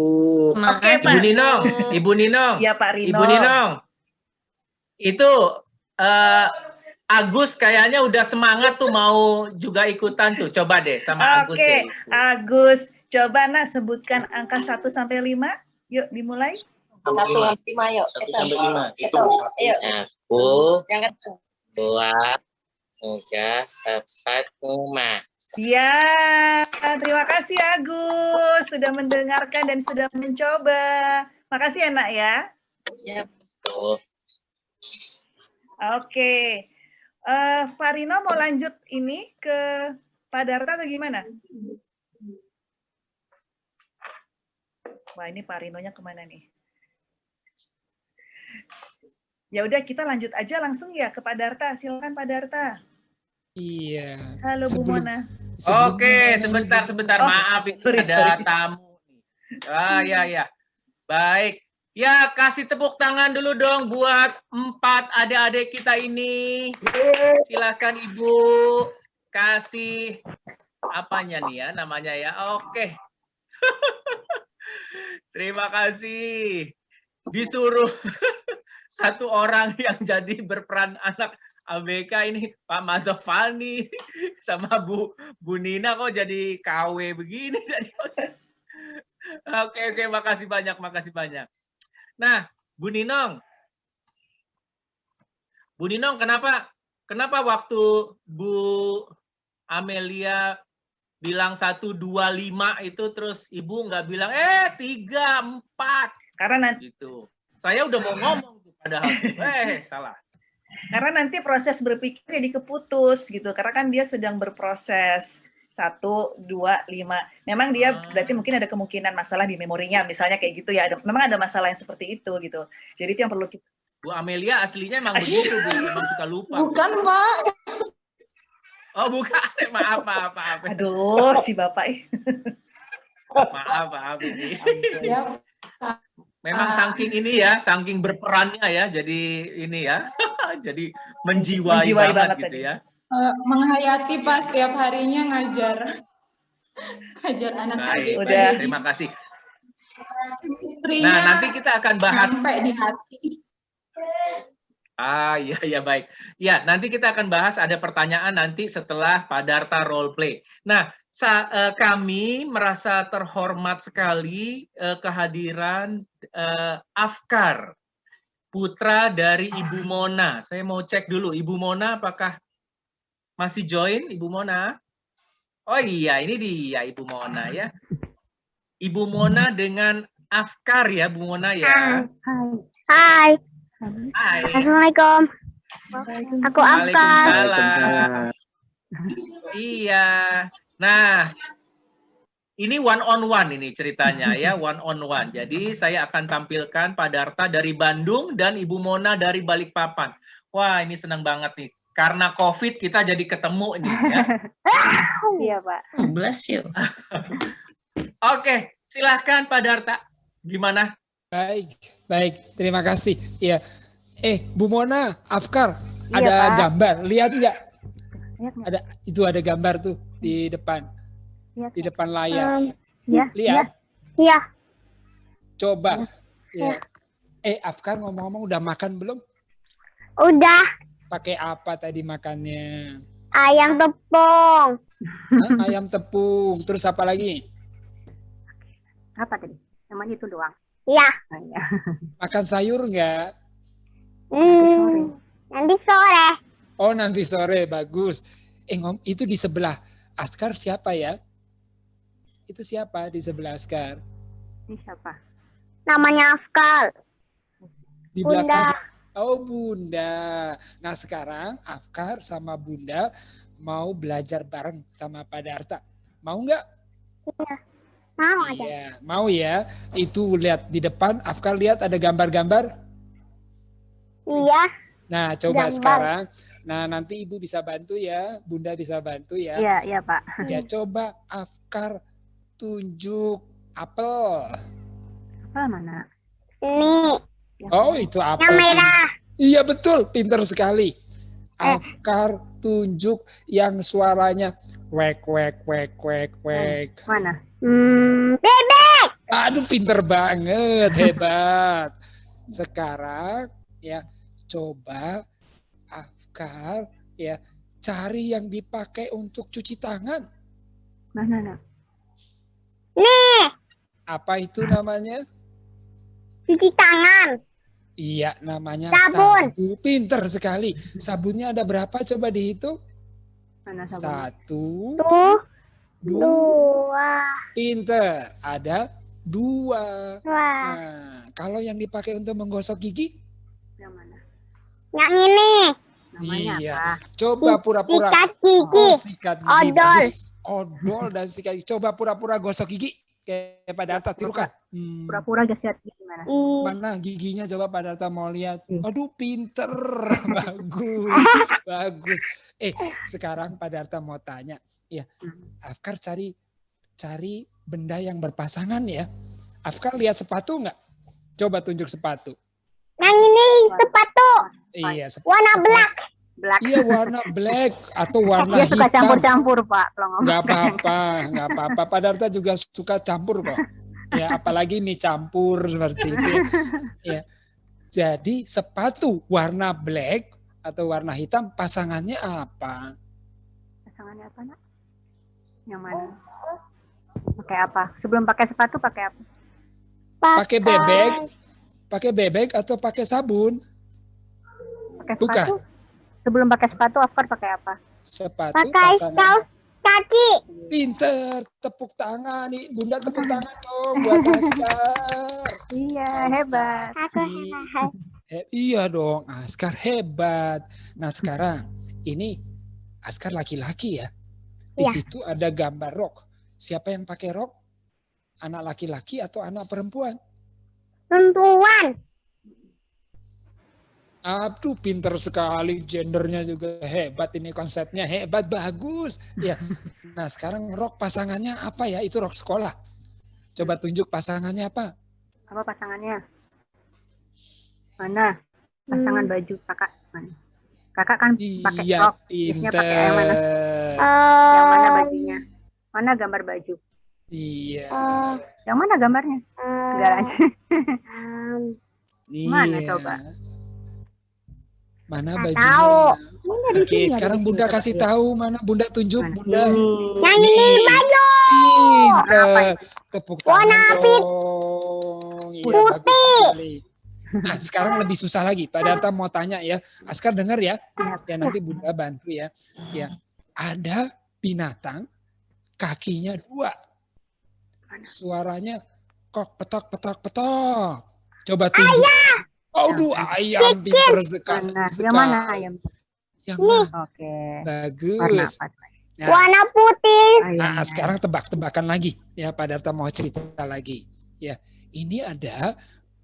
Oke, Pak. Ibu Ninong, Ibu Ninong. Ya, Pak Rino. Ibu Ninong. Itu Agus kayaknya udah semangat tuh mau juga ikutan tuh. Coba deh sama Agus Oke, deh. Agus. Coba Nak sebutkan angka 1 sampai 5. Yuk, dimulai. 1 sampai 5, yuk. 1 sampai 5. Itu. Ayo. 1, Yang kedua. 2, 3, 4, 5. Ya, terima kasih Agus sudah mendengarkan dan sudah mencoba. Makasih ya Nak ya. Tuh. Oke, Pak Rino mau lanjut ini ke Pak Darta atau gimana? Wah, ini Pak Rinonya kemana nih? Ya udah, kita lanjut aja langsung ya ke Pak Darta. Silakan Pak Darta. Iya. Halo Bu Mona. Oke, sebentar. Oh, Maaf, itu sorry. ada tamu. Ya. Baik. Ya, kasih tepuk tangan dulu dong buat 4 adik-adik kita ini. Silakan Ibu kasih apanya nih ya namanya ya. Oke. Terima kasih. Disuruh satu orang yang jadi berperan anak ABK ini Pak Matovani sama Bu Nina kok jadi KW begini. Oke, makasih banyak. Nah, Bu Ninong, kenapa waktu Bu Amelia bilang 1, 2, 5 itu terus Ibu nggak bilang 3, 4? Karena nanti gitu. Saya udah mau ngomong tuh padahal. Salah. Karena nanti proses berpikir jadi keputus gitu. Karena kan dia sedang berproses. 1, 2, 5. Memang dia berarti mungkin ada kemungkinan masalah di memorinya, misalnya kayak gitu ya. Memang ada masalah yang seperti itu gitu. Jadi itu yang perlu kita. Bu Amelia aslinya emang begitu, Bu. Memang suka lupa. Bukan, Pak. Oh, bukan. Maaf. Aduh, si Bapak. Maaf ini. Ya, Memang saking ini ya, saking berperannya ya, jadi ini ya. Jadi menjiwai banget gitu tadi. ya. menghayati Pak setiap harinya ngajar anak Baik, adik. terima kasih. Chemistry-nya Nah, nanti kita akan bahas. nyampe di hati. Iya, baik. Ya, nanti kita akan bahas ada pertanyaan nanti setelah Pak Darta role play. Nah, kami merasa terhormat sekali kehadiran Afkar, putra dari Ibu Mona. Saya mau cek dulu, Ibu Mona apakah masih join, Ibu Mona? Oh iya, ini dia Ibu Mona ya. Ibu Mona dengan Afkar ya, Bu Mona ya. Hai. Hai. Assalamualaikum. Aku Afkar. Waalaikumsalam. Iya. Nah, ini one on one ini ceritanya ya, one on one. Jadi saya akan tampilkan Pak Darta dari Bandung dan Ibu Mona dari Balikpapan. Wah, ini senang banget nih. Karena COVID kita jadi ketemu nih ya. Iya, Pak. 12 yuk. Oke, silahkan Pak Darta. Gimana? Baik. Terima kasih. Ya, Bu Mona, Afkar, Iya, ada Pak. gambar. Lihat nggak? Lihat nggak? Ada gambar tuh di depan, Lihat di nggak? depan layar. Ya. Lihat. Iya. Coba. Ya. Afkar ngomong-ngomong udah makan belum? Udah. Pakai apa tadi makannya? Ayam tepung. Hah? Ayam tepung. Terus apa lagi? Apa tadi? Namanya itu doang. Iya. Makan sayur nggak? Nanti sore. Oh, nanti sore. Bagus. Itu di sebelah Askar siapa ya? Itu siapa di sebelah Askar? Ini siapa? Namanya Afkar. Di Bunda. belakang. Oh, Bunda. Nah, sekarang Afkar sama Bunda mau belajar bareng sama Pak Darta. Mau nggak? Iya. Mau aja. Iya, mau ya. Itu lihat di depan, Afkar lihat ada gambar-gambar. Iya. Nah, coba Gambar. sekarang. Nah, nanti Ibu bisa bantu ya. Bunda bisa bantu ya. Iya, iya Pak. Ya, coba Afkar tunjuk apel. Apa mana? Ini. Oh, itu apel. Yang merah. Iya, betul. Pinter sekali. Afkar tunjuk yang suaranya wek, wek, wek, wek, wek. Mana? Bebek. Aduh, pinter banget. Hebat. Sekarang, ya, coba Afkar ya cari yang dipakai untuk cuci tangan. Mana, Nak? Nih. Apa itu namanya? Cuci tangan. Iya, namanya Sabun. sabun. Pinter sekali. Sabunnya ada berapa? Coba dihitung. Mana sabun? 1, Tuh. 2. 2. Pinter. Ada 2. Wah. Nah, kalau yang dipakai untuk menggosok gigi? Yang mana? Yang ini. Namanya Iya. apa? Coba pura-pura. Sikat gigi. Oh, sikat gigi. Odol. Bagus. Odol dan sikat gigi. Coba pura-pura gosok gigi. Kayak Pak Darta, tirukan. Pura-pura gasiat gimana? Mana giginya coba Pak Darta mau lihat. Aduh, pinter. Bagus. Bagus. Sekarang Pak Darta mau tanya. Ya, Afkar cari benda yang berpasangan ya. Afkar lihat sepatu nggak? Coba tunjuk sepatu. Yang ini sepatu. Iya, Warna black. Black. Iya, warna black atau warna Dia suka hitam. campur-campur, Pak. Kalau ngomong. Nggak apa-apa, nggak apa-apa. Pak Darta juga suka campur kok. Ya, apalagi mie campur seperti itu. Ya. Jadi sepatu warna black atau warna hitam pasangannya apa? Pasangannya apa, Nak? Yang mana? Pakai apa? Sebelum pakai sepatu pakai apa? Pakai bebek? Pakai bebek atau pakai sabun? Pakai Bukan. sepatu? Sebelum pakai sepatu, Afkar pakai apa? Sepatu Pakai pasangan. kaos kaki. Pinter, tepuk tangan nih. Bunda tepuk tangan dong buat Askar. Iya, hebat. Iya dong, Askar hebat. Nah sekarang, ini Askar laki-laki ya. Di Iya. situ ada gambar rok. Siapa yang pakai rok? Anak laki-laki atau anak perempuan? Perempuan. Aduh, pinter sekali, gendernya juga hebat, ini konsepnya hebat, bagus. Ya. Nah, sekarang rok pasangannya apa ya? Itu rok sekolah. Coba tunjuk pasangannya apa? Apa pasangannya? Mana? Pasangan baju kakak mana? Kakak kan pakai Iya, rok. Biasanya pakai yang mana? pinter. Yang mana bajunya? Mana gambar baju? Iya. Yang mana gambarnya? Negaranya. Mana Iya. coba? Mana Nggak bajunya? tahu. Ini di Oke, sini, sekarang ada di Bunda sini, kasih coba tahu mana Bunda tunjuk lihat. Bunda. Yang ini baju. Pinter. Tepuk Warna tangan dong. Iya, bagus sekali. Nah, sekarang lebih susah lagi. Pak Darta mau tanya ya. Askar dengar ya. Ya nanti Bunda bantu ya. Ya. Ada binatang kakinya 2. Suaranya kok petok petok petok. Coba tunjuk. Aduh, ayam pinter sekali. Yang mana ayam? Yang mana? Oke. Bagus. Warna apa? Nah, Warna putih. nah, sekarang tebak-tebakan lagi. Ya, Pak Darta mau cerita lagi. Ya, ini ada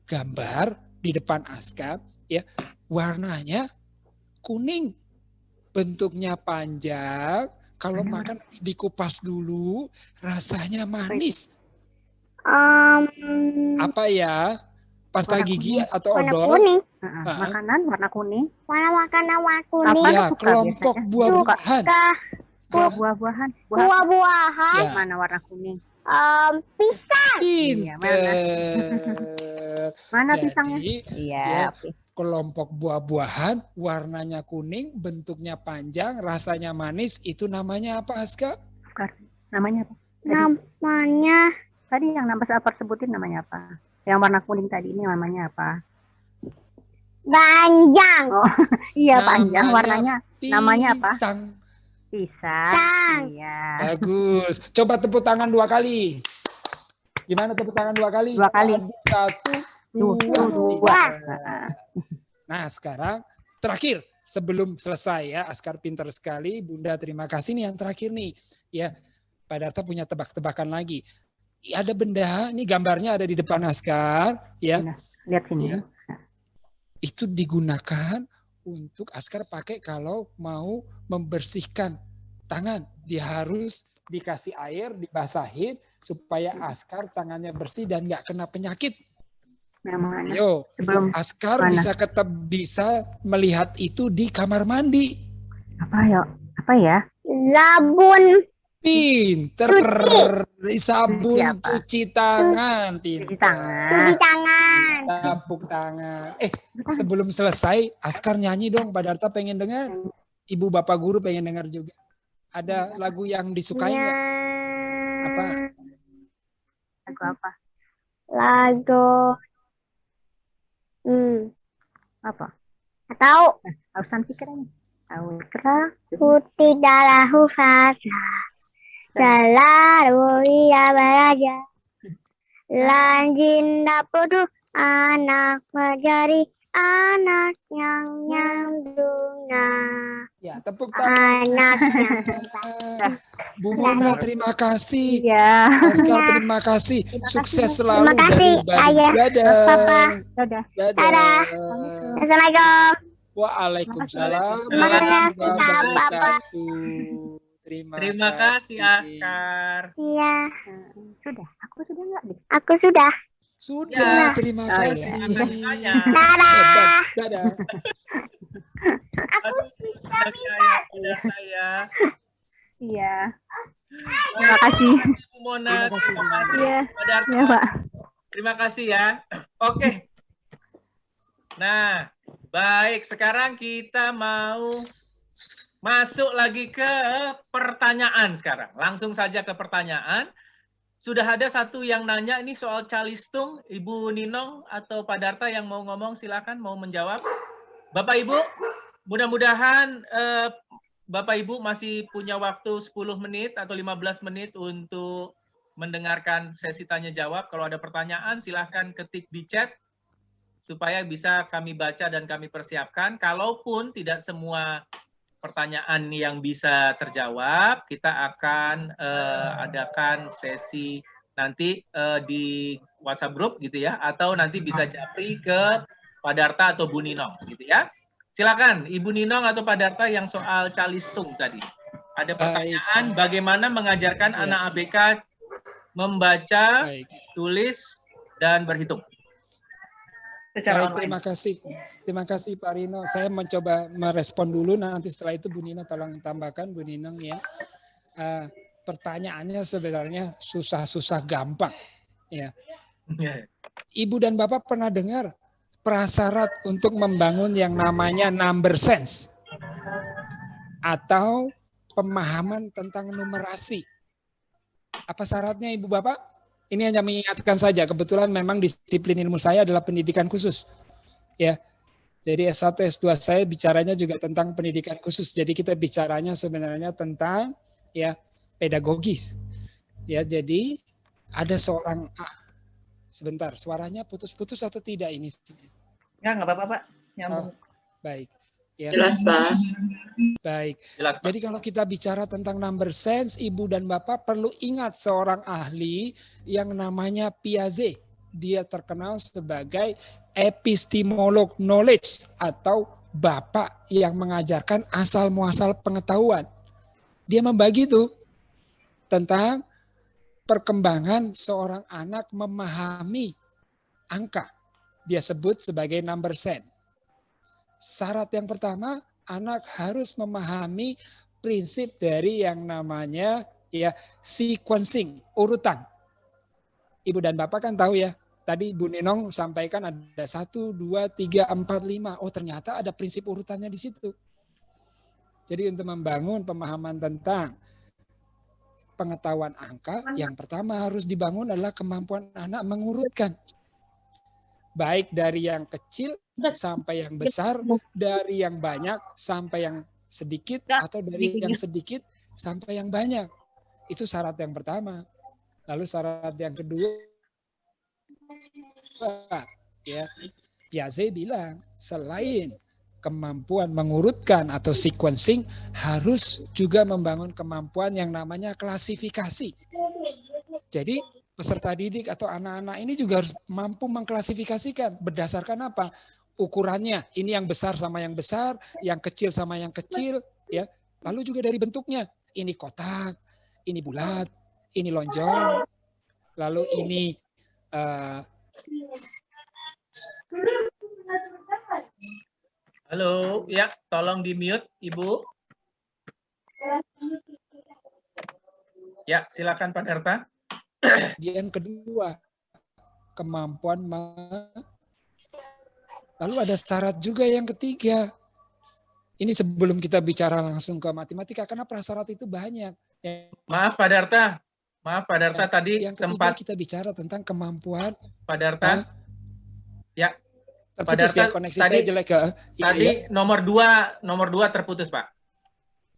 gambar di depan Askar. Ya, warnanya kuning. Bentuknya panjang. Kalau makan dikupas dulu, rasanya manis. Apa ya? Pasta Warna gigi kuning. atau Warna odol? kuning. Makanan warna kuning. Warna makanan warna kuning. Apa Ya, suka kelompok biasanya? buah-buahan. Buah-buahan. Buah-buahan. Ya. Mana warna kuning? Pisang. Iya, mana? Pinter. Mana Jadi, pisangnya? Iya, ya, oke. kelompok buah-buahan, warnanya kuning, bentuknya panjang, rasanya manis, itu namanya apa, Aska? Namanya apa? Namanya Tadi yang Alphard sebutin namanya apa? Yang warna kuning tadi ini namanya apa? panjang. Oh, iya panjang Namanya warnanya. Namanya apa? Pisang. Pisang. Iya. Bagus. Coba tepuk tangan 2 kali. Gimana tepuk tangan 2 kali? 2 kali. 1, 2. Nah, sekarang terakhir sebelum selesai ya, Askar pintar sekali, Bunda terima kasih nih yang terakhir nih. Ya, Pak Darta punya tebak-tebakan lagi. Ada benda, ini gambarnya ada di depan Askar, ya. Lihat sini. Ya. Itu digunakan untuk Askar pakai kalau mau membersihkan tangan. Dia harus dikasih air, dibasahin supaya Askar tangannya bersih dan nggak kena penyakit. Namanya. Yo, Sebelum Askar mana? bisa melihat itu di kamar mandi. Apa ya? Apa ya? Sabun. Pinter. Sabun Siapa? cuci tangan. Pinter. Cuci tangan. Cuci tangan. Tepuk tangan. Sebelum selesai, Askar nyanyi dong. Pak Darta pengen dengar. Ibu bapak guru pengen dengar juga. Ada lagu yang disukai nggak? Apa? Lagu apa? Lagu. Apa? Tahu. Hausan pikir ini. Tahu kerah. Putih dalahu fasa. Selalu ia belajar. Lanjin dapudu anak menjadi anak yang nyandungna. Ya, tepuk tangan. Anak Bu Mona, terima kasih. Iya. Askar, terima kasih. Sukses selalu Terima kasih, dari Bali. Ayah. Dadah. Papa. Dadah. Dadah. Assalamualaikum. Waalaikumsalam. Terima kasih, warahmatullahi Papa. wabarakatuh. Terima kasih, Askar. Iya. Sudah. Aku sudah nggak deh. Aku sudah. Sudah, terima Oh, kasih. iya. Dadah. Dadah. Saya. Iya. Terima kasih. Bu Mona, terima kasih. Iya. Pak Darta. Iya, Pak. Terima kasih ya. Oke. Nah, baik. Sekarang kita mau masuk lagi ke pertanyaan sekarang. Langsung saja ke pertanyaan. Sudah ada satu yang nanya ini soal calistung. Ibu Ninong atau Pak Darta yang mau ngomong silakan mau menjawab. Bapak Ibu, mudah-mudahan Bapak Ibu masih punya waktu 10 menit atau 15 menit untuk mendengarkan sesi tanya jawab. Kalau ada pertanyaan silahkan ketik di chat supaya bisa kami baca dan kami persiapkan. Kalaupun tidak semua pertanyaan yang bisa terjawab, kita akan adakan sesi nanti di WhatsApp group gitu ya, atau nanti bisa japri ke Pak Darta atau Bu Ninong gitu ya. Silakan Ibu Ninong atau Pak Darta yang soal calistung tadi. Ada pertanyaan bagaimana mengajarkan anak ABK membaca, tulis dan berhitung. Baik, terima kasih Pak Rino. Saya mencoba merespon dulu, nanti setelah itu Bu Nino tolong tambahkan, Bu Ninong ya. Pertanyaannya sebenarnya susah-susah gampang. Ya. Ibu dan Bapak pernah dengar prasyarat untuk membangun yang namanya number sense atau pemahaman tentang numerasi. Apa syaratnya Ibu Bapak? Ini hanya mengingatkan saja, kebetulan memang disiplin ilmu saya adalah pendidikan khusus. Ya. Jadi S1, S2 saya bicaranya juga tentang pendidikan khusus. Jadi kita bicaranya sebenarnya tentang ya pedagogis. Ya, jadi ada seorang sebentar, suaranya putus-putus atau tidak ini? Ya, nggak apa-apa, Pak. Nyambung. Baik. Ya. Jelas, Pak. Baik. Jelas, Pak. Jadi kalau kita bicara tentang number sense, Ibu dan Bapak perlu ingat seorang ahli yang namanya Piaget. Dia terkenal sebagai epistemolog knowledge atau bapak yang mengajarkan asal-muasal pengetahuan. Dia membagi itu tentang perkembangan seorang anak memahami angka. Dia sebut sebagai number sense. Syarat yang pertama, anak harus memahami prinsip dari yang namanya ya sequencing, urutan. Ibu dan Bapak kan tahu ya, tadi Bu Ninong sampaikan ada 1, 2, 3, 4, 5. Oh ternyata ada prinsip urutannya di situ. Jadi untuk membangun pemahaman tentang pengetahuan angka, yang pertama harus dibangun adalah kemampuan anak mengurutkan. Baik dari yang kecil sampai yang besar, dari yang banyak sampai yang sedikit, atau dari yang sedikit sampai yang banyak. Itu syarat yang pertama. Lalu syarat yang kedua, ya, Piaget bilang selain kemampuan mengurutkan atau sequencing, harus juga membangun kemampuan yang namanya klasifikasi. Jadi peserta didik atau anak-anak ini juga harus mampu mengklasifikasikan berdasarkan apa? Ukurannya, ini yang besar sama yang besar, yang kecil sama yang kecil, ya. Lalu juga dari bentuknya, ini kotak, ini bulat, ini lonjong, lalu ini Halo, ya, tolong di-mute, Ibu. Ya, silakan Pak Darta. Yang kedua, kemampuan lalu ada syarat juga yang ketiga. Ini sebelum kita bicara langsung ke matematika, karena prasyarat itu banyak. Maaf Pak Darta, tadi yang sempat kita bicara tentang kemampuan. Pak Darta, ya. Terputus ya, koneksi saya jelek ke. Tadi ya. Nomor dua terputus Pak.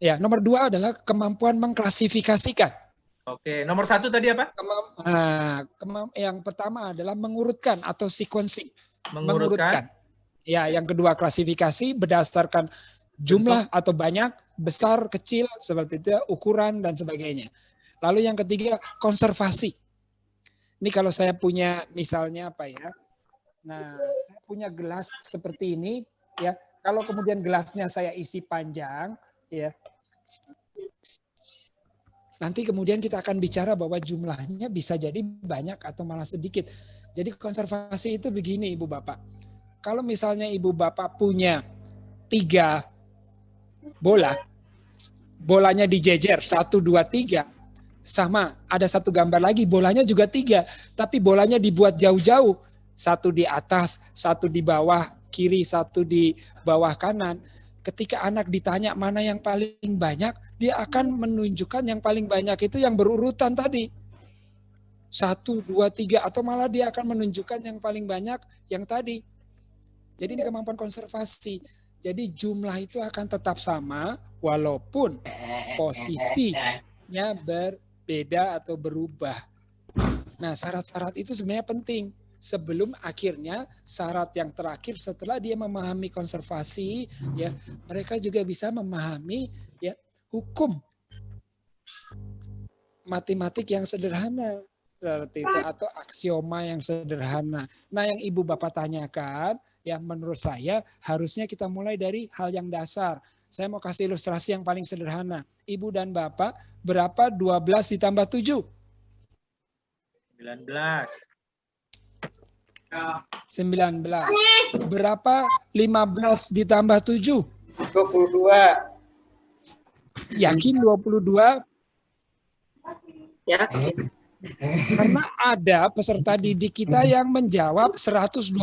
Ya, nomor 2 adalah kemampuan mengklasifikasikan. Oke, nomor 1 tadi apa? Yang pertama adalah mengurutkan atau sequencing. Mengurutkan. Ya, yang kedua klasifikasi berdasarkan jumlah atau banyak, besar, kecil, seperti itu, ukuran dan sebagainya. Lalu yang ketiga konservasi. Ini kalau saya punya misalnya apa ya? Nah, saya punya gelas seperti ini, ya. Kalau kemudian gelasnya saya isi panjang, ya. Nanti kemudian kita akan bicara bahwa jumlahnya bisa jadi banyak atau malah sedikit. Jadi konservasi itu begini, Ibu Bapak. Kalau misalnya Ibu Bapak punya 3 bola, bolanya dijejer 1, 2, 3, sama ada satu gambar lagi, bolanya juga 3, tapi bolanya dibuat jauh-jauh. 1 di atas, 1 di bawah kiri, 1 di bawah kanan. Ketika anak ditanya mana yang paling banyak, dia akan menunjukkan yang paling banyak itu yang berurutan tadi. 1, 2, 3, atau malah dia akan menunjukkan yang paling banyak yang tadi. Jadi ini kemampuan konservasi. Jadi jumlah itu akan tetap sama walaupun posisinya berbeda atau berubah. Nah, syarat-syarat itu sebenarnya penting. Sebelum akhirnya syarat yang terakhir setelah dia memahami konservasi, ya mereka juga bisa memahami ya hukum matematik yang sederhana seperti itu atau aksioma yang sederhana. Nah, yang Ibu Bapak tanyakan, ya menurut saya harusnya kita mulai dari hal yang dasar. Saya mau kasih ilustrasi yang paling sederhana. Ibu dan Bapak, berapa 12 ditambah 7? 19. 19. Berapa 15 ditambah 7? 22. Yakin 22? Yakin. Karena ada peserta didik kita yang menjawab 122.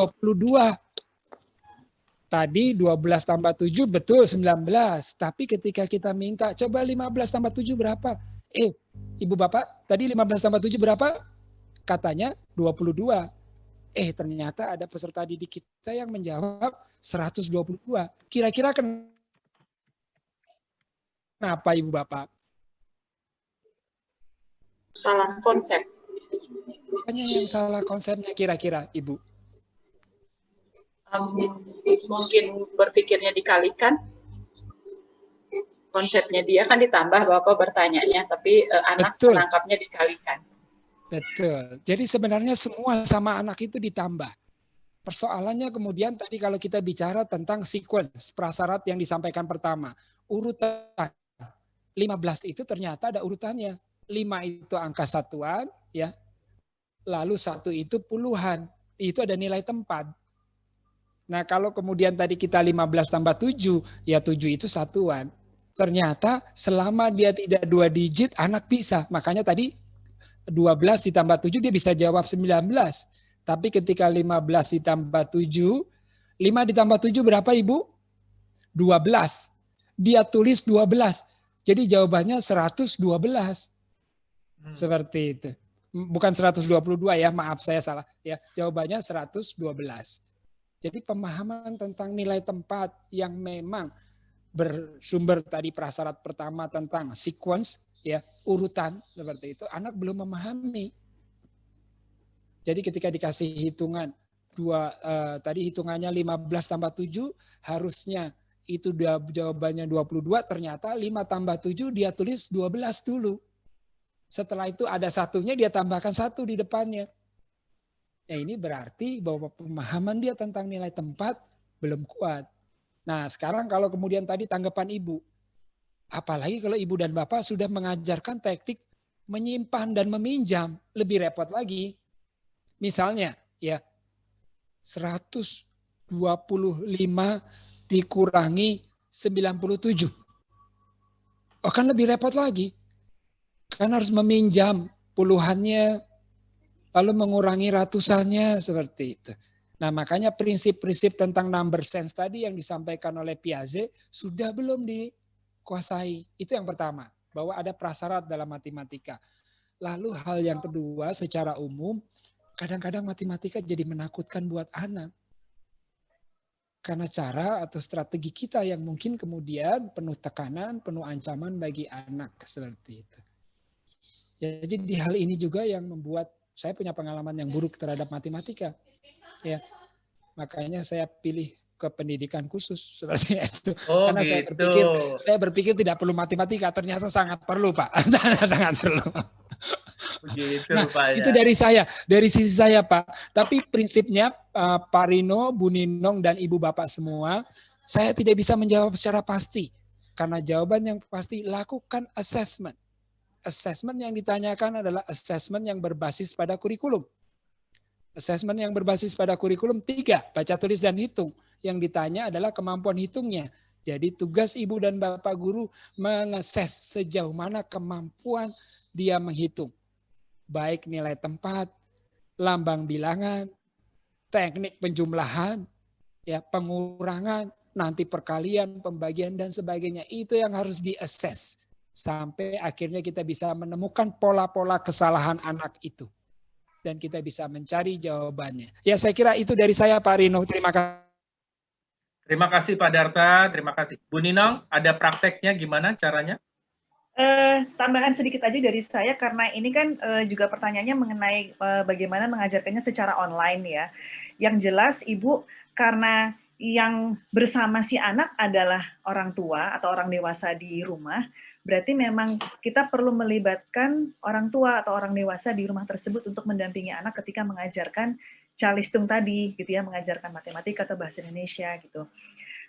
Tadi 12 tambah 7 betul 19. Tapi ketika kita minta coba 15 tambah 7 berapa? Ibu Bapak, tadi 15 tambah 7 berapa? Katanya 22. Ternyata ada peserta didik kita yang menjawab 122. Kira-kira kenapa Ibu Bapak? Salah konsep. Hanya yang salah konsepnya kira-kira Ibu? Mungkin berpikirnya dikalikan. Konsepnya dia kan ditambah, Bapak bertanyanya, tapi anak menangkapnya dikalikan. Betul. Jadi sebenarnya semua sama anak itu ditambah. Persoalannya kemudian tadi kalau kita bicara tentang sequence, prasyarat yang disampaikan pertama. Urutan 15 itu ternyata ada urutannya. 5 itu angka satuan, ya. Lalu 1 itu puluhan. Itu ada nilai tempat. Nah kalau kemudian tadi kita 15 tambah 7, ya 7 itu satuan. Ternyata selama dia tidak 2 digit, anak bisa. Makanya tadi 12 ditambah 7 dia bisa jawab 19. Tapi ketika 15 ditambah 7, 5 ditambah 7 berapa Ibu? 12. Dia tulis 12. Jadi jawabannya 112. Seperti itu. Bukan 122 ya, maaf saya salah. Ya, jawabannya 112. Jadi pemahaman tentang nilai tempat yang memang bersumber tadi prasyarat pertama tentang sequence, ya, urutan seperti itu, anak belum memahami. Jadi ketika dikasih hitungan tadi hitungannya 15 tambah 7, harusnya itu jawabannya 22, ternyata 5 tambah 7 dia tulis 12 dulu. Setelah itu ada satunya dia tambahkan 1 di depannya. Ya ini berarti bahwa pemahaman dia tentang nilai tempat belum kuat. Nah sekarang kalau kemudian tadi tanggapan Ibu, apalagi kalau Ibu dan Bapak sudah mengajarkan teknik menyimpan dan meminjam, lebih repot lagi. Misalnya ya 125 dikurangi 97. Oh kan lebih repot lagi. Kan harus meminjam puluhannya, lalu mengurangi ratusannya, seperti itu. Nah makanya prinsip-prinsip tentang number sense tadi yang disampaikan oleh Piaget sudah belum dikuasai. Itu yang pertama, bahwa ada prasyarat dalam matematika. Lalu hal yang kedua, secara umum, kadang-kadang matematika jadi menakutkan buat anak. Karena cara atau strategi kita yang mungkin kemudian penuh tekanan, penuh ancaman bagi anak, seperti itu. Jadi di hal ini juga yang membuat saya punya pengalaman yang buruk terhadap matematika. Ya, makanya saya pilih ke pendidikan khusus seperti itu. Oh, karena gitu. saya berpikir tidak perlu matematika, ternyata sangat perlu, Pak. sangat perlu. Begitu, Nah, Pak, itu ya. dari sisi saya, Pak. Tapi prinsipnya Pak Rino, Bu Ninong, dan Ibu Bapak semua, saya tidak bisa menjawab secara pasti. Karena jawaban yang pasti, lakukan assessment. Assessment yang ditanyakan adalah assessment yang berbasis pada kurikulum. Assessment yang berbasis pada kurikulum 3, baca, tulis, dan hitung. Yang ditanya adalah kemampuan hitungnya. Jadi tugas Ibu dan Bapak Guru mengakses sejauh mana kemampuan dia menghitung. Baik nilai tempat, lambang bilangan, teknik penjumlahan, ya, pengurangan, nanti perkalian, pembagian, dan sebagainya. Itu yang harus di-assess. Sampai akhirnya kita bisa menemukan pola-pola kesalahan anak itu. Dan kita bisa mencari jawabannya. Ya saya kira itu dari saya Pak Rino. Terima kasih. Terima kasih Pak Darta, terima kasih. Bu Ninong, ada prakteknya gimana caranya? Tambahan sedikit aja dari saya, karena ini kan juga pertanyaannya mengenai bagaimana mengajarkannya secara online ya. Yang jelas Ibu, karena yang bersama si anak adalah orang tua atau orang dewasa di rumah, berarti memang kita perlu melibatkan orang tua atau orang dewasa di rumah tersebut untuk mendampingi anak ketika mengajarkan calistung tadi, gitu ya, mengajarkan matematika atau bahasa Indonesia gitu.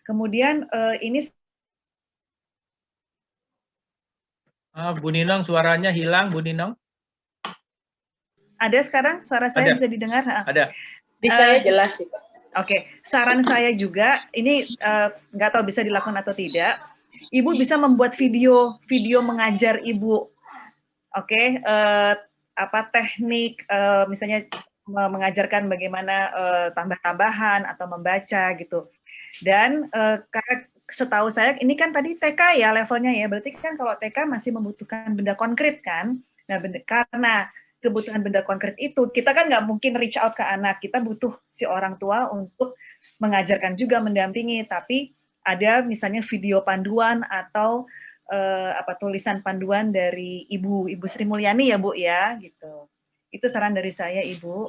Kemudian ini Bu Ninong, suaranya hilang, Bu Ninong. Ada sekarang suara saya Ada. bisa didengar? Ada. Di saya jelas sih, Pak. Oke, saran saya juga ini nggak tahu bisa dilakukan atau tidak. Ibu bisa membuat video mengajar Ibu. Oke, apa teknik misalnya mengajarkan bagaimana tambah-tambahan atau membaca gitu. Dan karena setahu saya ini kan tadi TK ya levelnya ya, berarti kan kalau TK masih membutuhkan benda konkret kan. Nah, karena kebutuhan benda konkret itu, kita kan nggak mungkin reach out ke anak, kita butuh si orang tua untuk mengajarkan juga, mendampingi, tapi ada misalnya video panduan atau tulisan panduan dari Ibu Sri Mulyani ya Bu ya, gitu. Itu saran dari saya Ibu.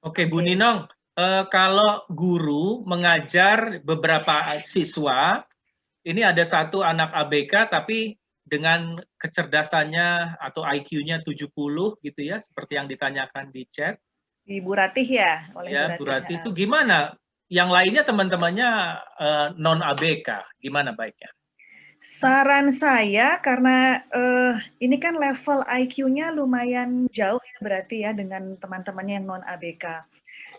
Oke Bu Ninong, kalau guru mengajar beberapa siswa, ini ada satu anak ABK tapi dengan kecerdasannya atau IQ-nya 70 gitu ya, seperti yang ditanyakan di chat. Ibu Ratih ya? Oleh ya, Bu Ratih itu gimana? Yang lainnya teman-temannya non-ABK, gimana baiknya? Saran saya, karena ini kan level IQ-nya lumayan jauh ya berarti ya dengan teman-temannya yang non-ABK.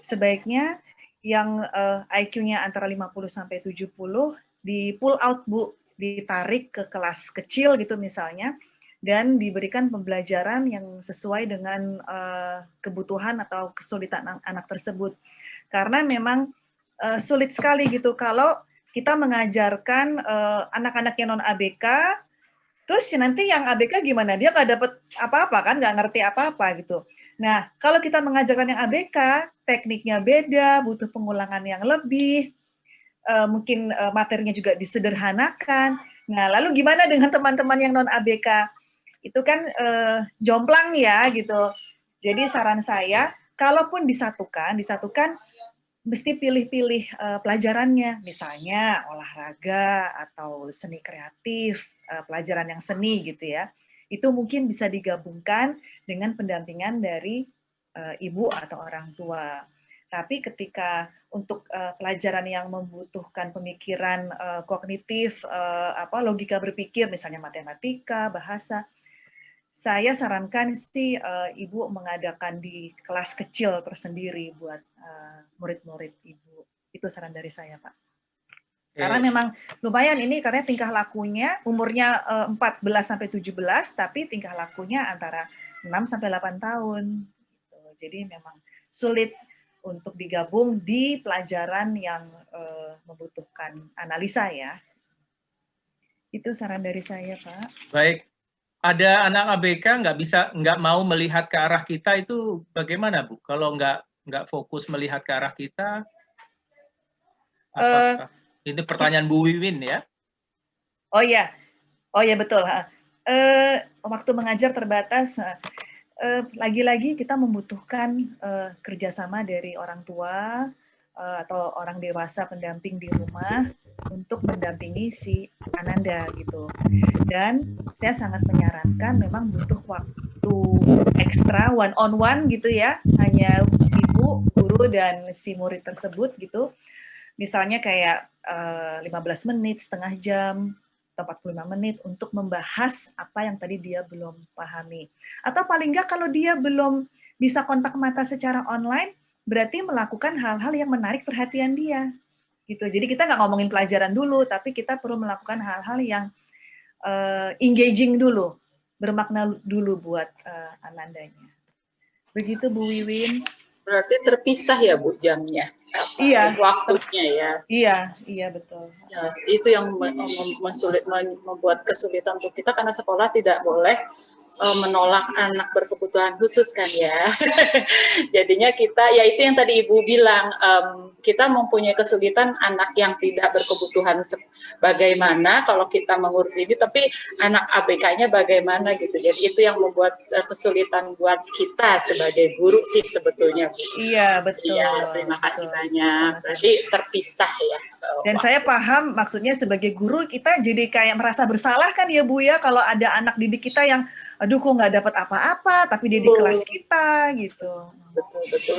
Sebaiknya yang IQ-nya antara 50 sampai 70 di pull out Bu, ditarik ke kelas kecil gitu misalnya, dan diberikan pembelajaran yang sesuai dengan kebutuhan atau kesulitan anak tersebut. Karena memang sulit sekali gitu kalau kita mengajarkan anak-anak yang non ABK, terus nanti yang ABK gimana? Dia nggak dapat apa-apa kan, nggak ngerti apa-apa gitu. Nah, kalau kita mengajarkan yang ABK, tekniknya beda, butuh pengulangan yang lebih, mungkin materinya juga disederhanakan. Nah, lalu gimana dengan teman-teman yang non ABK? Itu kan jomplang ya gitu. Jadi saran saya, kalaupun disatukan mesti pilih-pilih pelajarannya, misalnya olahraga atau seni kreatif, pelajaran yang seni gitu ya. Itu mungkin bisa digabungkan dengan pendampingan dari ibu atau orang tua. Tapi ketika untuk pelajaran yang membutuhkan pemikiran kognitif, logika berpikir, misalnya matematika, bahasa, saya sarankan sih ibu mengadakan di kelas kecil tersendiri buat murid-murid ibu. Itu saran dari saya, Pak. Karena memang lumayan ini karena tingkah lakunya umurnya 14 sampai 17, tapi tingkah lakunya antara 6 sampai 8 tahun. Jadi memang sulit untuk digabung di pelajaran yang membutuhkan analisa ya. Itu saran dari saya, Pak. Baik. Ada anak ABK nggak mau melihat ke arah kita, itu bagaimana, Bu? Kalau nggak fokus melihat ke arah kita, apakah ini pertanyaan Bu Wiwin ya? Oh ya betul. Waktu mengajar terbatas. Lagi-lagi kita membutuhkan kerjasama dari orang tua atau orang dewasa pendamping di rumah untuk mendampingi si Ananda gitu. Dan saya sangat menyarankan memang butuh waktu ekstra one-on-one gitu ya, hanya ibu, guru, dan si murid tersebut gitu. Misalnya kayak 15 menit, setengah jam, atau 45 menit untuk membahas apa yang tadi dia belum pahami. Atau paling nggak kalau dia belum bisa kontak mata secara online, berarti melakukan hal-hal yang menarik perhatian dia. Gitu. Jadi kita nggak ngomongin pelajaran dulu, tapi kita perlu melakukan hal-hal yang engaging dulu, bermakna dulu buat Anandanya. Begitu Bu Wiwin. Berarti terpisah ya Bu jamnya? Iya. Waktunya ya? Iya betul. Ya, itu yang membuat kesulitan untuk kita karena sekolah tidak boleh menolak anak berkebutuhan khusus kan ya. Jadinya kita, ya itu yang tadi Ibu bilang, kita mempunyai kesulitan anak yang tidak berkebutuhan bagaimana kalau kita mengurus ini, tapi anak ABK-nya bagaimana gitu. Jadi itu yang membuat kesulitan buat kita sebagai guru sih sebetulnya. Iya betul. Iya, terima kasih banyak. Berarti terpisah ya. Dan saya paham maksudnya sebagai guru kita jadi kayak merasa bersalah kan ya Bu ya, kalau ada anak didik kita yang aduh kok nggak dapat apa-apa tapi dia di kelas kita gitu. Betul.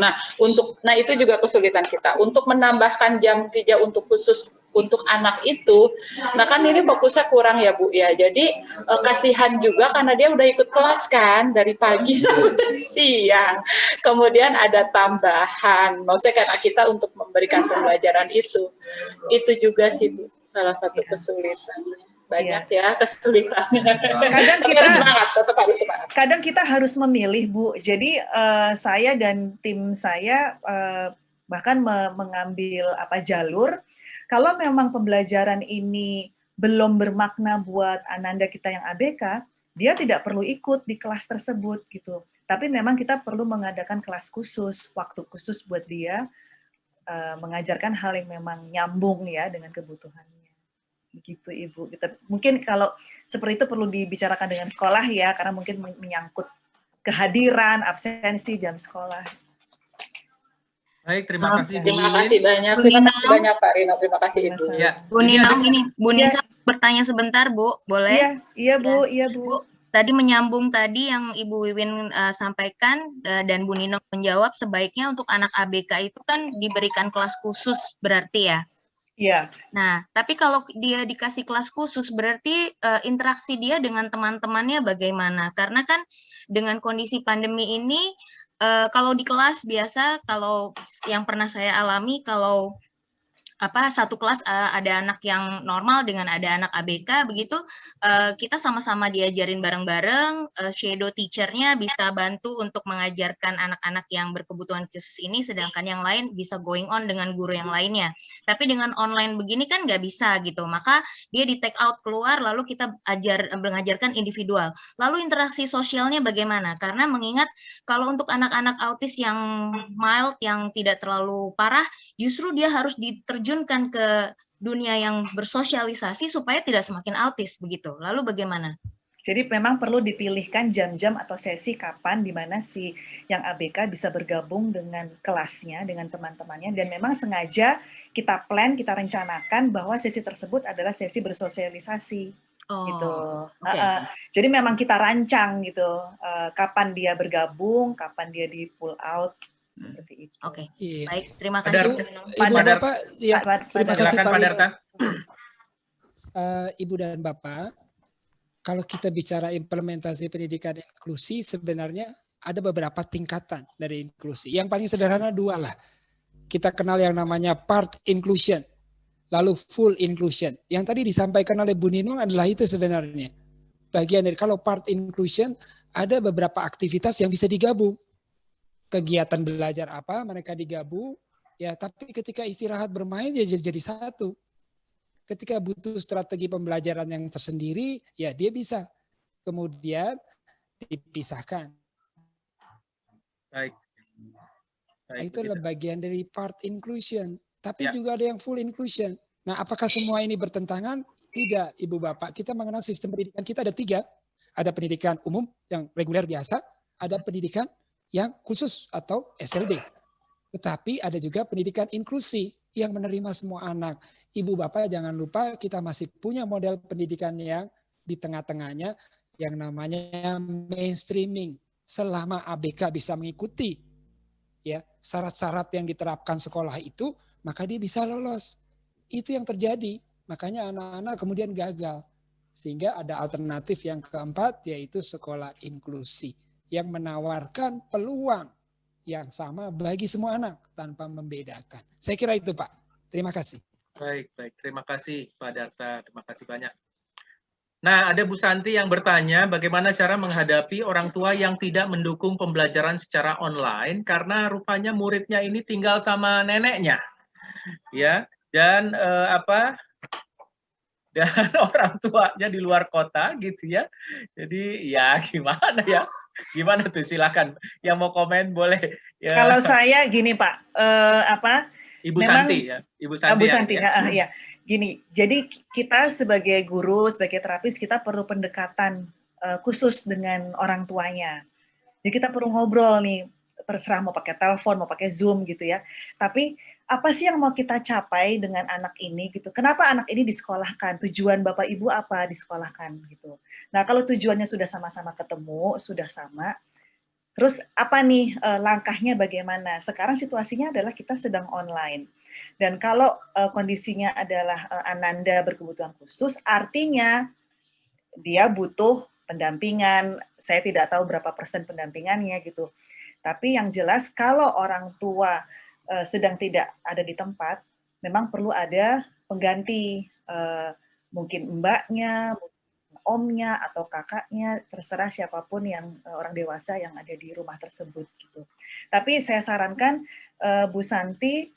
Nah itu juga kesulitan kita untuk menambahkan jam kerja untuk khusus untuk anak itu. Nah kan ini fokusnya kurang ya Bu ya. Jadi kasihan juga karena dia udah ikut kelas kan dari pagi sampai siang. Kemudian ada tambahan. Maksudnya karena kita untuk memberikan pembelajaran itu juga sih Bu salah satu kesulitan. Banyak ya kesulitannya. Kadang kita harus memilih Bu. Jadi saya dan tim saya bahkan mengambil jalur. Kalau memang pembelajaran ini belum bermakna buat Ananda kita yang ABK, dia tidak perlu ikut di kelas tersebut gitu. Tapi memang kita perlu mengadakan kelas khusus, waktu khusus buat dia mengajarkan hal yang memang nyambung ya dengan kebutuhannya. Begitu Ibu. Mungkin kalau seperti itu perlu dibicarakan dengan sekolah ya, karena mungkin menyangkut kehadiran, absensi jam sekolah. Baik, terima kasih. Terima kasih banyak. Terima kasih banyak Pak Rino. Terima kasih Ibu. Ya. Bu Ninong ini, Bu Nisa bertanya sebentar Bu, boleh? Iya Bu. Tadi menyambung tadi yang Ibu Wiwin sampaikan dan Bu Ninong menjawab, sebaiknya untuk anak ABK itu kan diberikan kelas khusus berarti ya? Iya. Nah, tapi kalau dia dikasih kelas khusus berarti interaksi dia dengan teman-temannya bagaimana? Karena kan dengan kondisi pandemi ini, kalau di kelas biasa, kalau yang pernah saya alami, kalau satu kelas ada anak yang normal dengan ada anak ABK begitu, kita sama-sama diajarin bareng-bareng, shadow teacher-nya bisa bantu untuk mengajarkan anak-anak yang berkebutuhan khusus ini, sedangkan yang lain bisa going on dengan guru yang lainnya. Tapi dengan online begini kan nggak bisa gitu, maka dia di take out keluar lalu kita mengajarkan individual. Lalu interaksi sosialnya bagaimana? Karena mengingat kalau untuk anak-anak autis yang mild, yang tidak terlalu parah, justru dia harus diterjunkan ke dunia yang bersosialisasi supaya tidak semakin autis begitu. Lalu bagaimana? Jadi memang perlu dipilihkan jam-jam atau sesi kapan di mana si yang ABK bisa bergabung dengan kelasnya, dengan teman-temannya, dan memang sengaja kita plan, kita rencanakan bahwa sesi tersebut adalah sesi bersosialisasi. Gitu. Jadi memang kita rancang gitu, kapan dia bergabung, kapan dia di pull out. Seperti itu. Oke, baik. Terima kasih. Ibu Bapak, ya, terima kasih Pak Rino. Ibu dan Bapak, kalau kita bicara implementasi pendidikan inklusi, sebenarnya ada beberapa tingkatan dari inklusi. Yang paling sederhana dua lah. Kita kenal yang namanya part inclusion, lalu full inclusion. Yang tadi disampaikan oleh Bu Ninong adalah itu sebenarnya. Bagian dari kalau part inclusion, ada beberapa aktivitas yang bisa digabung. Kegiatan belajar apa mereka digabung, ya, tapi ketika istirahat bermain ya jadi satu. Ketika butuh strategi pembelajaran yang tersendiri, ya dia bisa kemudian dipisahkan. Baik. Itu adalah bagian dari part inclusion, tapi juga ada yang full inclusion. Nah, apakah semua ini bertentangan? Tidak, Ibu Bapak. Kita mengenal sistem pendidikan kita ada 3. Ada pendidikan umum yang reguler biasa, ada pendidikan yang khusus atau SLB. Tetapi ada juga pendidikan inklusi yang menerima semua anak. Ibu Bapak jangan lupa kita masih punya model pendidikan yang di tengah-tengahnya yang namanya mainstreaming. Selama ABK bisa mengikuti ya syarat-syarat yang diterapkan sekolah itu, maka dia bisa lolos. Itu yang terjadi. Makanya anak-anak kemudian gagal. Sehingga ada alternatif yang keempat yaitu sekolah inklusi, yang menawarkan peluang yang sama bagi semua anak tanpa membedakan. Saya kira itu, Pak. Terima kasih. Baik. Terima kasih, Pak Darta. Terima kasih banyak. Nah, ada Bu Santi yang bertanya bagaimana cara menghadapi orang tua yang tidak mendukung pembelajaran secara online karena rupanya muridnya ini tinggal sama neneknya. Ya, dan dan orang tuanya di luar kota gitu ya. Jadi ya gimana ya? Gimana tuh, silakan yang mau komen boleh ya. Kalau saya gini Pak, Ibu memang, Santi ya, Ibu Santi, ya. Gini, jadi kita sebagai guru, sebagai terapis kita perlu pendekatan khusus dengan orang tuanya. Jadi kita perlu ngobrol nih, terserah mau pakai telepon, mau pakai Zoom gitu ya. Tapi apa sih yang mau kita capai dengan anak ini gitu? Kenapa anak ini disekolahkan? Tujuan Bapak Ibu apa disekolahkan gitu? Nah, kalau tujuannya sudah sama-sama ketemu, sudah sama, terus apa nih langkahnya bagaimana? Sekarang situasinya adalah kita sedang online. Dan kalau kondisinya adalah Ananda berkebutuhan khusus, artinya dia butuh pendampingan. Saya tidak tahu berapa persen pendampingannya gitu. Tapi yang jelas kalau orang tua sedang tidak ada di tempat, memang perlu ada pengganti, mungkin mbaknya, omnya, atau kakaknya, terserah siapapun yang orang dewasa yang ada di rumah tersebut. Gitu. Tapi saya sarankan Bu Santi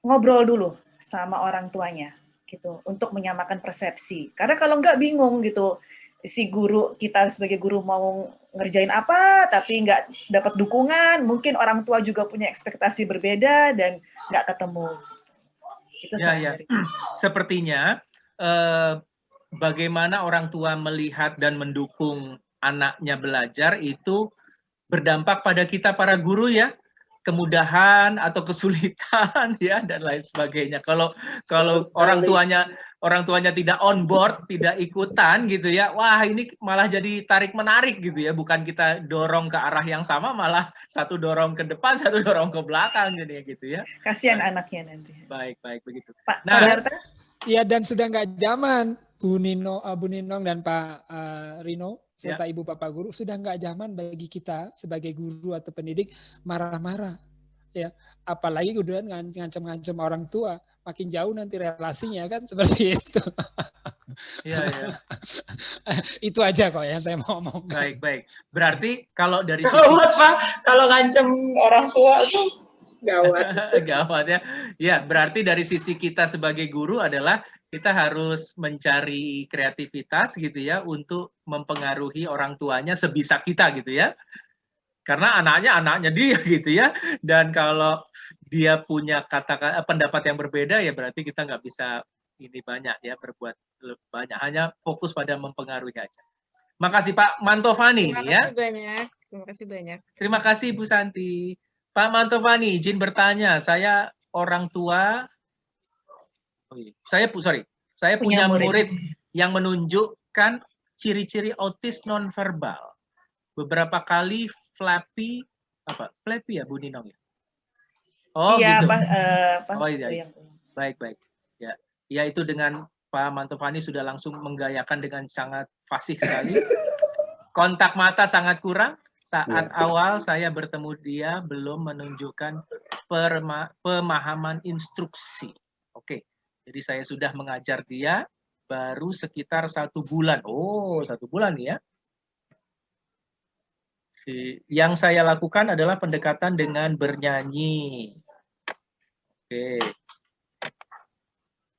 ngobrol dulu sama orang tuanya, gitu, untuk menyamakan persepsi. Karena kalau nggak bingung gitu, si guru kita sebagai guru mau ngerjain apa tapi nggak dapat dukungan, mungkin orang tua juga punya ekspektasi berbeda dan nggak ketemu. Itu ya. Sepertinya bagaimana orang tua melihat dan mendukung anaknya belajar itu berdampak pada kita para guru ya, kemudahan atau kesulitan ya dan lain sebagainya. Kalau orang tuanya tidak on board, tidak ikutan gitu ya, wah ini malah jadi tarik menarik gitu ya, bukan kita dorong ke arah yang sama, malah satu dorong ke depan, satu dorong ke belakang gitu ya. Kasihan anaknya nanti. Baik begitu. Pak Darta? Ya, dan sudah nggak zaman Bu Ninong dan Pak Rino serta Ibu Bapak Guru, sudah nggak zaman bagi kita sebagai guru atau pendidik marah-marah. ya. Apalagi kemudian ngancam-ngancam orang tua, makin jauh nanti relasinya kan seperti itu. Iya, iya. Itu aja kok yang saya mau ngomong. Baik, baik. Berarti kalau dari sisi Gawat, Pak. Kalau ngancem orang tua tuh gawat. gawat ya. Ya, berarti dari sisi kita sebagai guru adalah kita harus mencari kreativitas gitu ya untuk mempengaruhi orang tuanya sebisa kita gitu ya. Karena anaknya dia gitu ya. Dan kalau dia punya pendapat yang berbeda ya berarti kita nggak bisa ini banyak ya berbuat banyak, hanya fokus pada mempengaruhi aja. Makasih Pak Mantovani ya. Terima kasih banyak. Terima kasih Bu Santi. Pak Mantovani, izin bertanya, saya orang tua, saya punya murid yang menunjukkan ciri-ciri autis nonverbal. Beberapa kali flappy ya Bu Ninong ya? Oh iya, gitu. Oh iya. Baik. Ya. Ya itu dengan Pak Mantovani sudah langsung menggayakan dengan sangat fasih sekali. Kontak mata sangat kurang. Saat awal saya bertemu dia belum menunjukkan pemahaman instruksi. Oke, jadi saya sudah mengajar dia baru sekitar 1 bulan. Oh, 1 bulan ya. Yang saya lakukan adalah pendekatan dengan bernyanyi. Oke.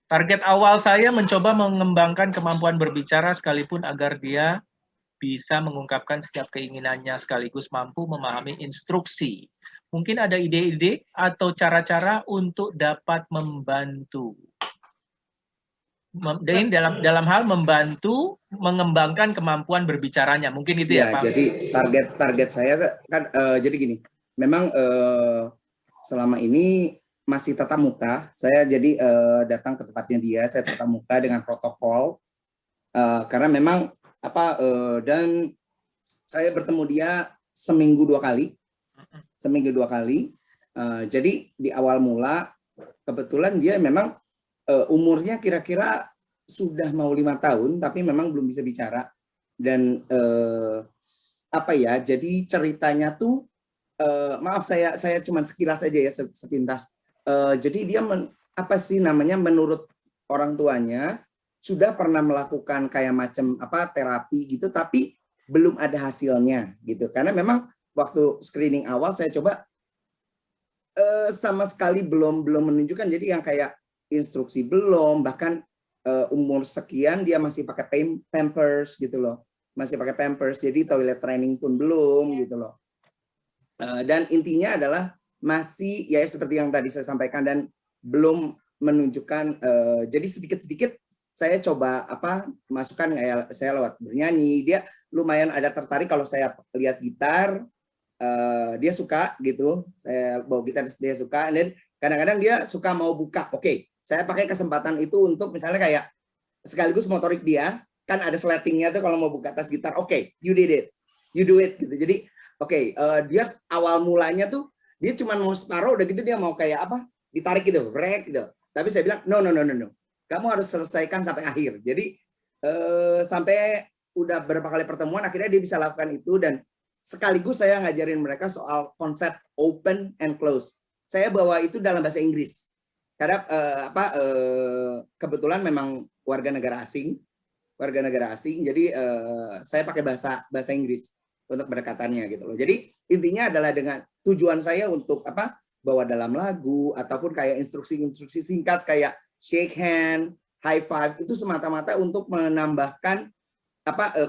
Target awal saya mencoba mengembangkan kemampuan berbicara sekalipun agar dia bisa mengungkapkan setiap keinginannya sekaligus mampu memahami instruksi. Mungkin ada ide-ide atau cara-cara untuk dapat membantu. Dalam hal membantu mengembangkan kemampuan berbicaranya. Mungkin itu ya Pak? Jadi target saya kan jadi gini, memang selama ini masih tatap muka. Saya jadi datang ke tempatnya dia, saya tatap muka dengan protokol karena memang dan saya bertemu dia seminggu 2 kali. Jadi di awal mula kebetulan dia memang umurnya kira-kira sudah mau 5 tahun, tapi memang belum bisa bicara. Dan jadi ceritanya tuh maaf saya cuma sekilas aja ya, sepintas. Jadi dia menurut orang tuanya sudah pernah melakukan kayak macam terapi gitu, tapi belum ada hasilnya gitu. Karena memang waktu screening awal saya coba sama sekali belum menunjukkan. Jadi yang kayak instruksi belum, bahkan umur sekian dia masih pakai pampers gitu loh, masih pakai pampers. Jadi toilet training pun belum gitu loh. Dan intinya adalah masih ya seperti yang tadi saya sampaikan dan belum menunjukkan. Jadi sedikit-sedikit saya coba masukkan kayak saya lewat bernyanyi, dia lumayan ada tertarik kalau saya lihat gitar, dia suka gitu. Saya bawa gitar dia suka, dan kadang-kadang dia suka mau buka. Oke, saya pakai kesempatan itu untuk misalnya kayak sekaligus motorik dia kan ada slatingnya tuh kalau mau buka tas gitar. Oke, you did it, you do it gitu. Jadi dia awal mulanya tuh dia cuma mau separuh, udah gitu dia mau kayak ditarik gitu, rek gitu. Tapi saya bilang no, kamu harus selesaikan sampai akhir. Jadi sampai udah berapa kali pertemuan akhirnya dia bisa lakukan itu, dan sekaligus saya ngajarin mereka soal konsep open and close. Saya bawa itu dalam bahasa Inggris karena kebetulan memang warga negara asing. Jadi saya pakai bahasa Inggris untuk pendekatannya gitu loh. Jadi intinya adalah dengan tujuan saya untuk bawa dalam lagu ataupun kayak instruksi singkat kayak shake hand, high five, itu semata-mata untuk menambahkan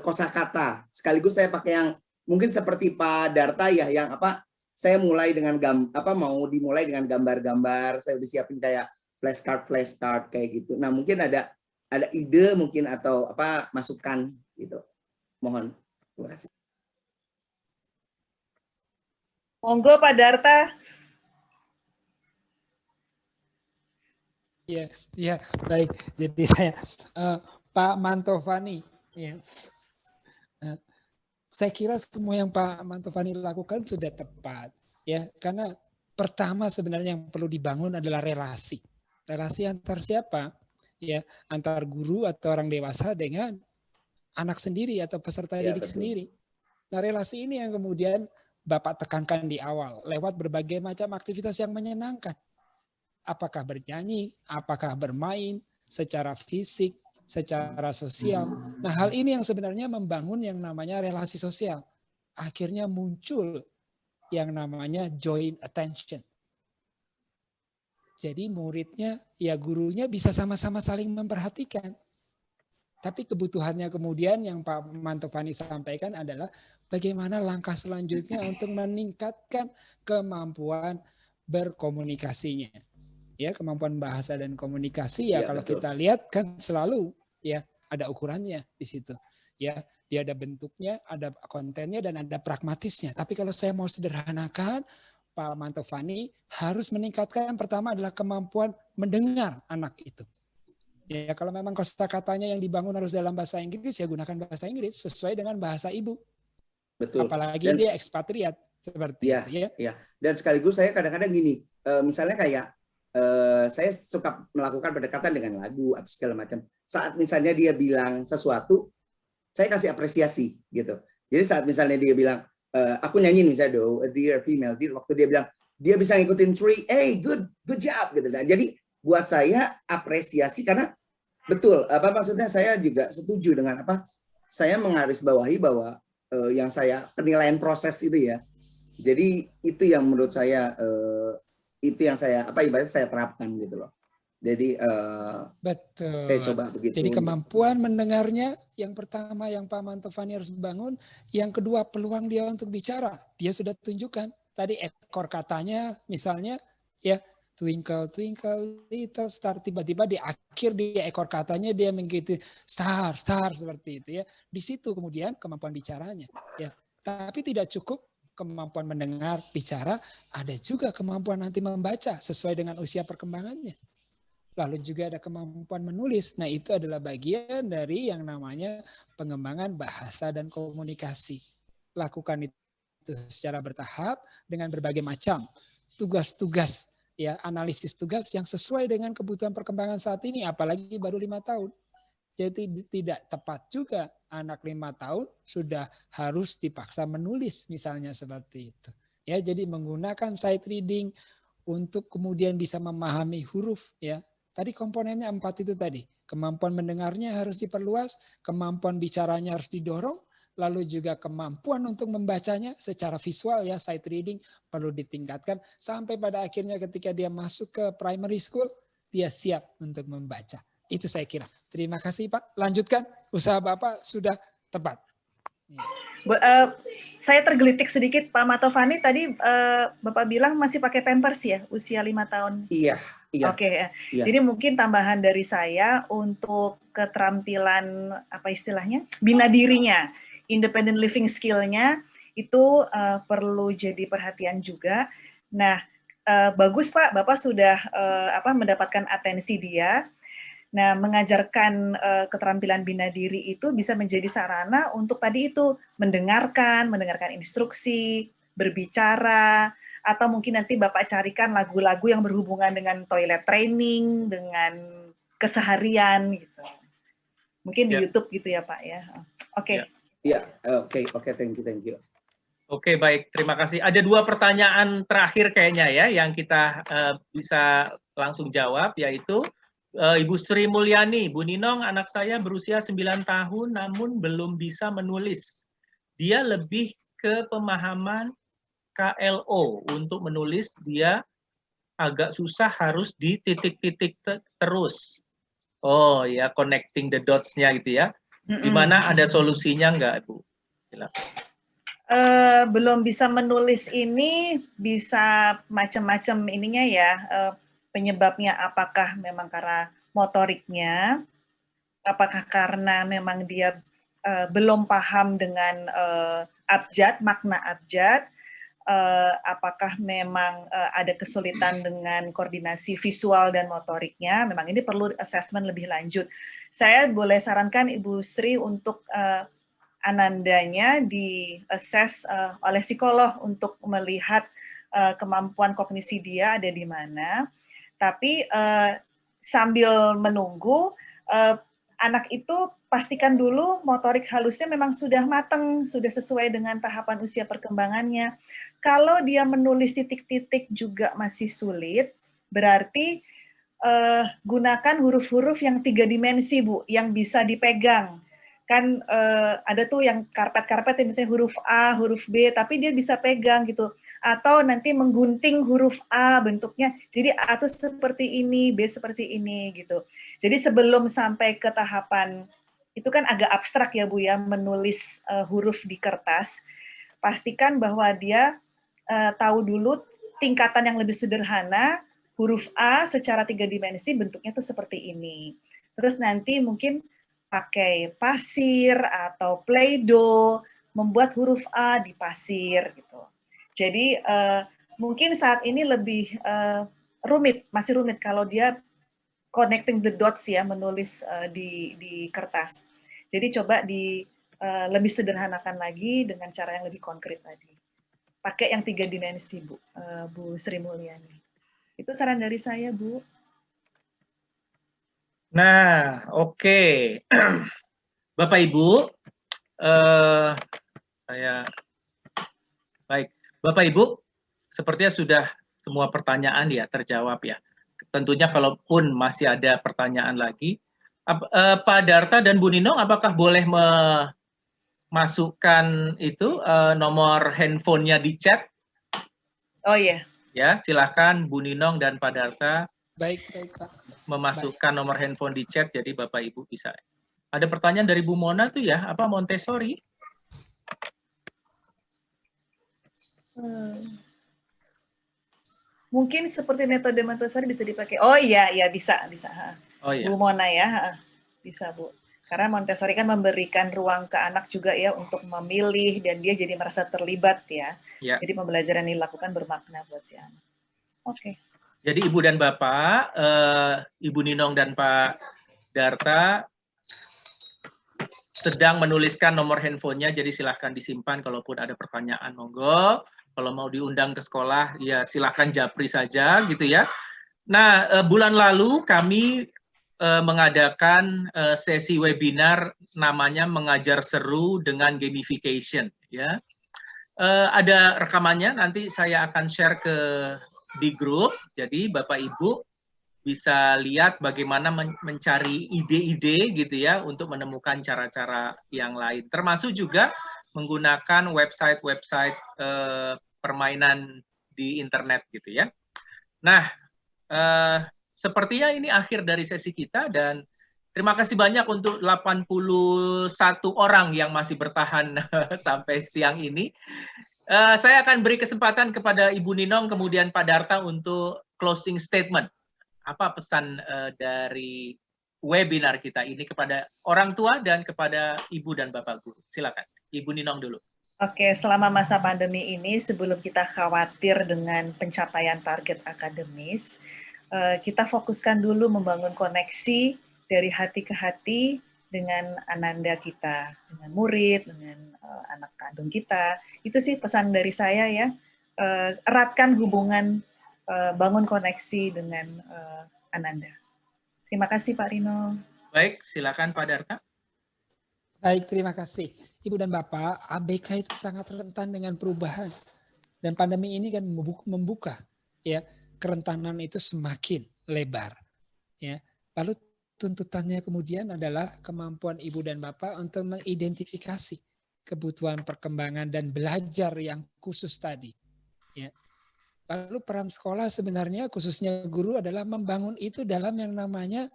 kosakata. Sekaligus saya pakai yang mungkin seperti Pak Darta ya, yang saya mulai dengan mau dimulai dengan gambar-gambar. Saya udah siapin kayak flashcard kayak gitu. Nah, mungkin ada ide mungkin atau masukan gitu. Mohon. Terima kasih. Monggo Pak Darta. Ya, baik. Jadi saya Pak Mantovani, ya. Saya kira semua yang Pak Mantovani lakukan sudah tepat, ya. Karena pertama sebenarnya yang perlu dibangun adalah relasi. Relasi antar siapa? Ya, antar guru atau orang dewasa dengan anak sendiri atau peserta didik betul. sendiri. Nah, relasi ini yang kemudian Bapak tekankan di awal lewat berbagai macam aktivitas yang menyenangkan. Apakah bernyanyi, apakah bermain secara fisik, secara sosial. Nah, hal ini yang sebenarnya membangun yang namanya relasi sosial. Akhirnya muncul yang namanya joint attention. Jadi muridnya, ya gurunya bisa sama-sama saling memperhatikan. Tapi kebutuhannya kemudian yang Pak Mantovani sampaikan adalah bagaimana langkah selanjutnya untuk meningkatkan kemampuan berkomunikasinya. Ya, kemampuan bahasa dan komunikasi ya, kalau betul. kita lihat kan selalu ya ada ukurannya di situ. Ya, dia ada bentuknya, ada kontennya dan ada pragmatisnya. Tapi kalau saya mau sederhanakan, Pak Mantovani harus meningkatkan pertama adalah kemampuan mendengar anak itu. Ya, kalau memang kosakatanya yang dibangun harus dalam bahasa Inggris, ya gunakan bahasa Inggris sesuai dengan bahasa ibu. Betul. Apalagi Dan, dia ekspatriat seperti itu ya. Ya. Dan sekaligus saya kadang-kadang gini, misalnya kayak saya suka melakukan pendekatan dengan lagu atau segala macam. Saat misalnya dia bilang sesuatu, saya kasih apresiasi gitu. Jadi saat misalnya dia bilang, aku nyanyiin misalnya Dear Female, waktu dia bilang dia bisa ngikutin 3, good job gitu. Nah, jadi buat saya apresiasi karena betul apa maksudnya, saya juga setuju dengan apa saya menggarisbawahi bahwa yang saya penilaian proses itu ya. Jadi itu yang menurut saya itu yang saya ibaratnya saya terapkan gitu loh. Jadi betul. saya coba begitu. Jadi kemampuan mendengarnya yang pertama yang Pak Mantovani harus bangun, yang kedua peluang dia untuk bicara. Dia sudah tunjukkan tadi ekor katanya misalnya ya, twinkle twinkle little star, tiba-tiba di akhir di ekor katanya dia mengikuti star seperti itu ya. Di situ kemudian kemampuan bicaranya ya. Tapi tidak cukup kemampuan mendengar, bicara, ada juga kemampuan nanti membaca sesuai dengan usia perkembangannya. Lalu juga ada kemampuan menulis. Nah, itu adalah bagian dari yang namanya pengembangan bahasa dan komunikasi. Lakukan itu secara bertahap dengan berbagai macam tugas-tugas ya, analisis tugas yang sesuai dengan kebutuhan perkembangan saat ini, apalagi baru 5 tahun. Jadi tidak tepat juga anak 5 tahun sudah harus dipaksa menulis misalnya seperti itu. Ya, jadi menggunakan sight reading untuk kemudian bisa memahami huruf ya. Tadi komponennya 4 itu tadi. Kemampuan mendengarnya harus diperluas, kemampuan bicaranya harus didorong, lalu juga kemampuan untuk membacanya secara visual ya, sight reading perlu ditingkatkan sampai pada akhirnya ketika dia masuk ke primary school dia siap untuk membaca. Itu saya kira. Terima kasih Pak. Lanjutkan, usaha Bapak sudah tepat. Saya tergelitik sedikit Pak Mantovani tadi Bapak bilang masih pakai Pampers ya, usia 5 tahun. Iya. Oke ya. Jadi mungkin tambahan dari saya untuk keterampilan apa istilahnya, bina dirinya, independent living skill-nya itu perlu jadi perhatian juga. Nah, bagus Pak, Bapak sudah mendapatkan atensi dia. Nah, mengajarkan keterampilan bina diri itu bisa menjadi sarana untuk tadi itu mendengarkan instruksi, berbicara, atau mungkin nanti Bapak carikan lagu-lagu yang berhubungan dengan toilet training, dengan keseharian gitu. Mungkin di YouTube gitu ya Pak ya. Oke. Ya, oke, thank you. Oke, baik, terima kasih. Ada 2 pertanyaan terakhir kayaknya ya yang kita bisa langsung jawab, yaitu Ibu Sri Mulyani, Bu Ninong, anak saya berusia 9 tahun namun belum bisa menulis. Dia lebih ke pemahaman KLO. Untuk menulis dia agak susah, harus di titik-titik terus. Oh ya, connecting the dots-nya gitu ya. Gimana, ada solusinya nggak, Bu? Silakan. Belum bisa menulis ini bisa macam-macam ininya ya. Penyebabnya apakah memang karena motoriknya, apakah karena memang dia belum paham dengan abjad, makna abjad, apakah memang ada kesulitan dengan koordinasi visual dan motoriknya, memang ini perlu assessment lebih lanjut. Saya boleh sarankan Ibu Sri untuk anandanya di-assess oleh psikolog untuk melihat kemampuan kognisi dia ada di mana. Tapi sambil menunggu, anak itu pastikan dulu motorik halusnya memang sudah matang, sudah sesuai dengan tahapan usia perkembangannya. Kalau dia menulis titik-titik juga masih sulit, berarti gunakan huruf-huruf yang 3 dimensi, Bu, yang bisa dipegang. Kan ada tuh yang karpet-karpet yang misalnya huruf A, huruf B, tapi dia bisa pegang gitu. Atau nanti menggunting huruf A bentuknya, jadi A itu seperti ini, B seperti ini gitu. Jadi sebelum sampai ke tahapan, itu kan agak abstrak ya Bu ya, menulis huruf di kertas, pastikan bahwa dia tahu dulu tingkatan yang lebih sederhana, huruf A secara 3 dimensi bentuknya tuh seperti ini. Terus nanti mungkin pakai pasir atau Play-Doh, membuat huruf A di pasir gitu. Jadi mungkin saat ini lebih masih rumit kalau dia connecting the dots ya, menulis di kertas. Jadi coba lebih sederhanakan lagi dengan cara yang lebih konkret tadi. Pakai yang 3 dimensi, Bu, Bu Sri Mulyani. Itu saran dari saya, Bu. Nah, oke. Bapak Ibu, baik. Bapak Ibu, sepertinya sudah semua pertanyaan ya terjawab ya. Tentunya kalaupun masih ada pertanyaan lagi, Pak Darta dan Bu Ninong, apakah boleh memasukkan itu nomor handphonenya di chat? Oh iya. Ya, silakan Bu Ninong dan Pak Darta. Baik Pak. Memasukkan nomor handphone di chat, jadi Bapak Ibu bisa. Ada pertanyaan dari Bu Mona tuh ya, apa Montessori? Mungkin seperti metode Montessori bisa dipakai. Oh iya, bisa. Oh iya. Bu Mona ya, bisa Bu. Karena Montessori kan memberikan ruang ke anak juga ya untuk memilih dan dia jadi merasa terlibat ya. Jadi pembelajaran yang dilakukan bermakna buat si anak. Oke. Jadi Ibu dan Bapak, Ibu Ninong dan Pak Darta sedang menuliskan nomor handphonenya, jadi silahkan disimpan kalaupun ada pertanyaan, monggo. Kalau mau diundang ke sekolah, ya silahkan japri saja gitu ya. Nah, bulan lalu kami mengadakan sesi webinar namanya Mengajar Seru dengan Gamification. Ya, ada rekamannya, nanti saya akan share di grup. Jadi Bapak Ibu bisa lihat bagaimana mencari ide-ide gitu ya untuk menemukan cara-cara yang lain. Termasuk juga menggunakan website-website permainan di internet gitu ya. Nah, sepertinya ini akhir dari sesi kita dan terima kasih banyak untuk 81 orang yang masih bertahan sampai siang ini. Saya akan beri kesempatan kepada Ibu Ninong kemudian Pak Darta untuk closing statement. Apa pesan dari webinar kita ini kepada orang tua dan kepada Ibu dan Bapak Guru? Silakan, Ibu Ninong dulu. Oke, selama masa pandemi ini, sebelum kita khawatir dengan pencapaian target akademis, kita fokuskan dulu membangun koneksi dari hati ke hati dengan ananda kita, dengan murid, dengan anak kandung kita. Itu sih pesan dari saya ya, eratkan hubungan, bangun koneksi dengan ananda. Terima kasih Pak Rino. Baik, silakan Pak Darta. Baik, terima kasih. Ibu dan Bapak, ABK itu sangat rentan dengan perubahan. Dan pandemi ini kan membuka ya kerentanan itu semakin lebar. Ya. Lalu tuntutannya kemudian adalah kemampuan Ibu dan Bapak untuk mengidentifikasi kebutuhan perkembangan dan belajar yang khusus tadi. Ya. Lalu peran sekolah sebenarnya khususnya guru adalah membangun itu dalam yang namanya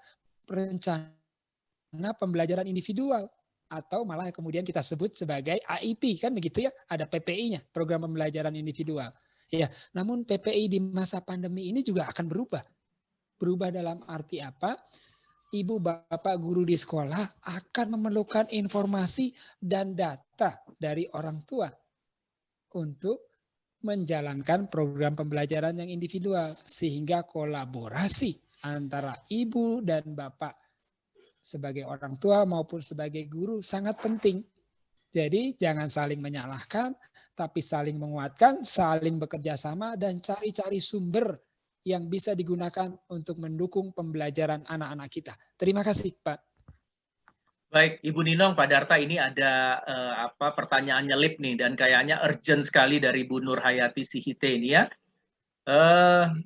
rencana pembelajaran individual. Atau malah kemudian kita sebut sebagai AIP, kan begitu ya, ada PPI-nya, program pembelajaran individual. Ya, namun PPI di masa pandemi ini juga akan berubah. Berubah dalam arti apa? Ibu, Bapak, guru di sekolah akan memerlukan informasi dan data dari orang tua untuk menjalankan program pembelajaran yang individual, sehingga kolaborasi antara ibu dan bapak sebagai orang tua maupun sebagai guru sangat penting. Jadi jangan saling menyalahkan, tapi saling menguatkan, saling bekerja sama, dan cari-cari sumber yang bisa digunakan untuk mendukung pembelajaran anak-anak kita. Terima kasih, Pak. Baik, Ibu Ninong, Pak Darta, ini ada pertanyaan nyelip nih dan kayaknya urgent sekali dari Bu Nur Hayati Sihite ini ya.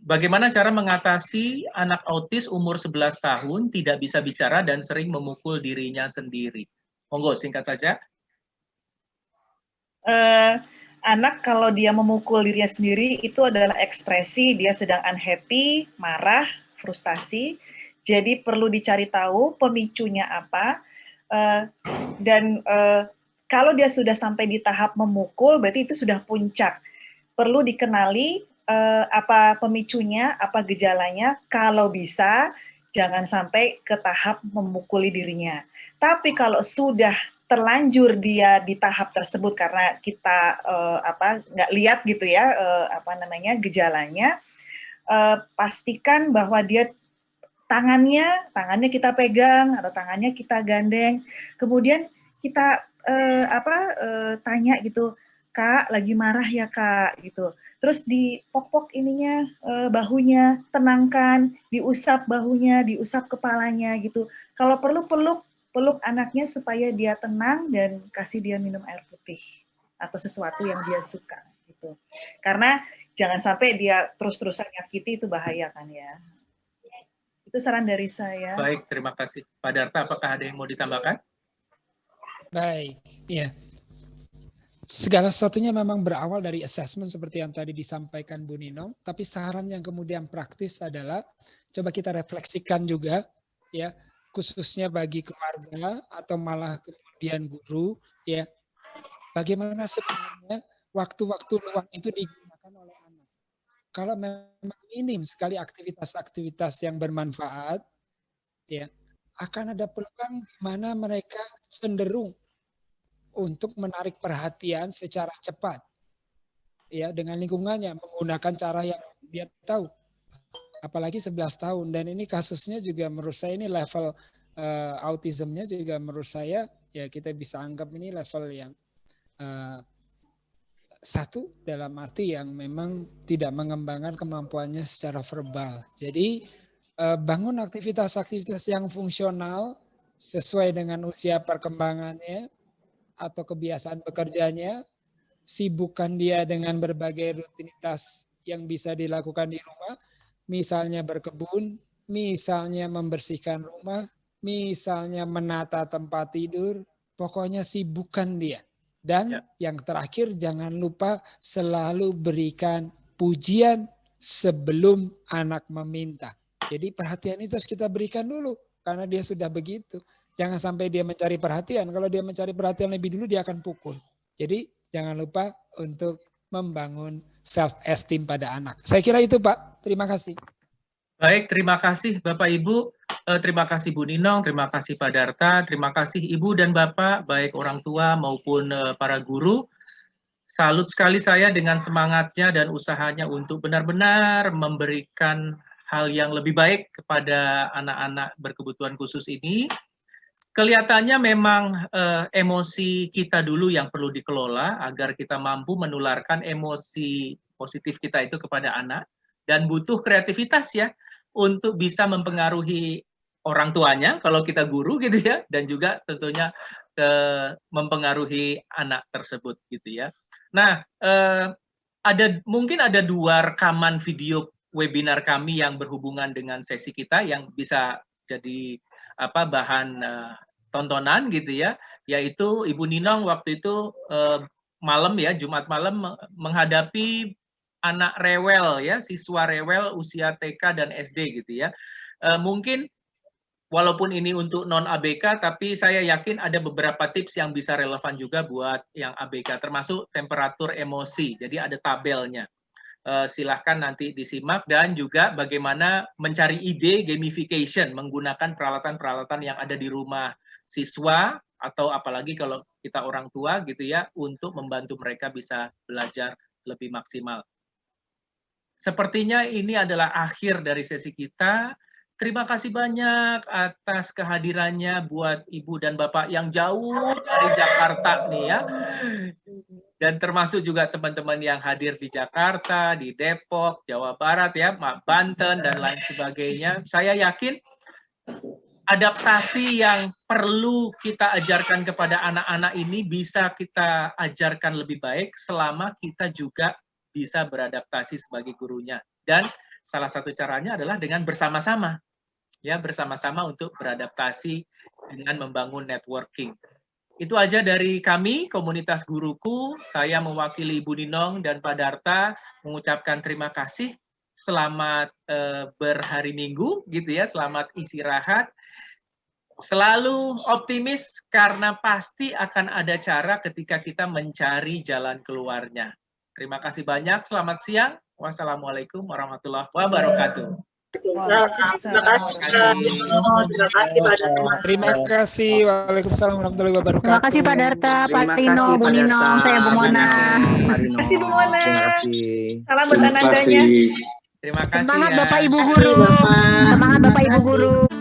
Bagaimana cara mengatasi anak autis umur 11 tahun tidak bisa bicara dan sering memukul dirinya sendiri? Monggo, singkat saja. Anak kalau dia memukul dirinya sendiri itu adalah ekspresi dia sedang unhappy, marah, frustasi. Jadi perlu dicari tahu pemicunya apa. Dan kalau dia sudah sampai di tahap memukul, berarti itu sudah puncak. Perlu dikenali apa pemicunya, apa gejalanya. Kalau bisa, jangan sampai ke tahap memukuli dirinya. Tapi kalau sudah terlanjur dia di tahap tersebut karena kita nggak lihat gitu ya gejalanya, pastikan bahwa dia tangannya kita pegang atau tangannya kita gandeng, kemudian kita tanya gitu, Kak lagi marah ya Kak gitu, terus dipok-pok ininya bahunya, tenangkan, diusap bahunya, diusap kepalanya gitu, kalau perlu peluk anaknya supaya dia tenang dan kasih dia minum air putih atau sesuatu yang dia suka gitu, karena jangan sampai dia terus-terusan nyakiti, itu bahaya kan ya. Itu saran dari saya. Baik, terima kasih. Pak Darta, apakah ada yang mau ditambahkan? Baik, ya. Segala sesuatunya memang berawal dari assessment seperti yang tadi disampaikan Bu Ninong, tapi saran yang kemudian praktis adalah coba kita refleksikan juga, ya, khususnya bagi keluarga atau malah kemudian guru, ya, bagaimana sebenarnya waktu-waktu luang itu digunakan oleh anak. Kalau memang minim sekali aktivitas-aktivitas yang bermanfaat, ya, akan ada peluang di mana mereka cenderung untuk menarik perhatian secara cepat, ya, dengan lingkungannya menggunakan cara yang dia tahu. Apalagi 11 tahun, dan ini kasusnya juga menurut saya ini level autismnya juga menurut saya ya kita bisa anggap ini level yang satu dalam arti yang memang tidak mengembangkan kemampuannya secara verbal. Jadi bangun aktivitas-aktivitas yang fungsional sesuai dengan usia perkembangannya atau kebiasaan bekerjanya, sibukkan dia dengan berbagai rutinitas yang bisa dilakukan di rumah, misalnya berkebun, misalnya membersihkan rumah, misalnya menata tempat tidur, pokoknya sibukkan dia. Dan yang terakhir, jangan lupa selalu berikan pujian sebelum anak meminta. Jadi perhatian itu harus kita berikan dulu, karena dia sudah begitu. Jangan sampai dia mencari perhatian. Kalau dia mencari perhatian lebih dulu, dia akan pukul. Jadi jangan lupa untuk membangun self-esteem pada anak. Saya kira itu Pak. Terima kasih. Baik, terima kasih Bapak Ibu. Terima kasih Bu Ninong, terima kasih Pak Darta, terima kasih Ibu dan Bapak, baik orang tua maupun para guru. Salut sekali saya dengan semangatnya dan usahanya untuk benar-benar memberikan hal yang lebih baik kepada anak-anak berkebutuhan khusus ini. Kelihatannya memang emosi kita dulu yang perlu dikelola agar kita mampu menularkan emosi positif kita itu kepada anak, dan butuh kreativitas ya untuk bisa mempengaruhi orang tuanya kalau kita guru gitu ya, dan juga tentunya mempengaruhi anak tersebut gitu ya. Nah, mungkin ada 2 rekaman video webinar kami yang berhubungan dengan sesi kita yang bisa jadi bahan tontonan gitu ya, yaitu Ibu Ninong waktu itu malam ya, Jumat malam menghadapi anak rewel ya, siswa rewel usia TK dan SD gitu ya. Mungkin walaupun ini untuk non ABK, tapi saya yakin ada beberapa tips yang bisa relevan juga buat yang ABK, termasuk temperatur emosi. Jadi ada tabelnya. Silahkan nanti disimak, dan juga bagaimana mencari ide gamification menggunakan peralatan-peralatan yang ada di rumah siswa, atau apalagi kalau kita orang tua gitu ya, untuk membantu mereka bisa belajar lebih maksimal. Sepertinya ini adalah akhir dari sesi kita. Terima kasih banyak atas kehadirannya buat Ibu dan Bapak yang jauh dari Jakarta nih ya. Dan termasuk juga teman-teman yang hadir di Jakarta, di Depok, Jawa Barat ya, Banten dan lain sebagainya. Saya yakin adaptasi yang perlu kita ajarkan kepada anak-anak ini bisa kita ajarkan lebih baik selama kita juga bisa beradaptasi sebagai gurunya. Dan salah satu caranya adalah dengan bersama-sama. Ya, bersama-sama untuk beradaptasi dengan membangun networking. Itu aja dari kami, komunitas guruku. Saya mewakili Ibu Ninong dan Pak Darta mengucapkan terima kasih. Selamat berhari Minggu, gitu ya. Selamat istirahat. Selalu optimis karena pasti akan ada cara ketika kita mencari jalan keluarnya. Terima kasih banyak. Selamat siang. Wassalamualaikum warahmatullahi wabarakatuh. Terima kasih. Waalaikumsalam warahmatullahi wabarakatuh. Terima kasih Pak Darta, Pak Tino, Bu Ninong, saya Bu Mona. Terima kasih Bu Mona. Terima kasih. Salam buat anandanya. Terima kasih. Semangat ya. Bapak Ibu Guru. Semangat Bapak Ibu Guru.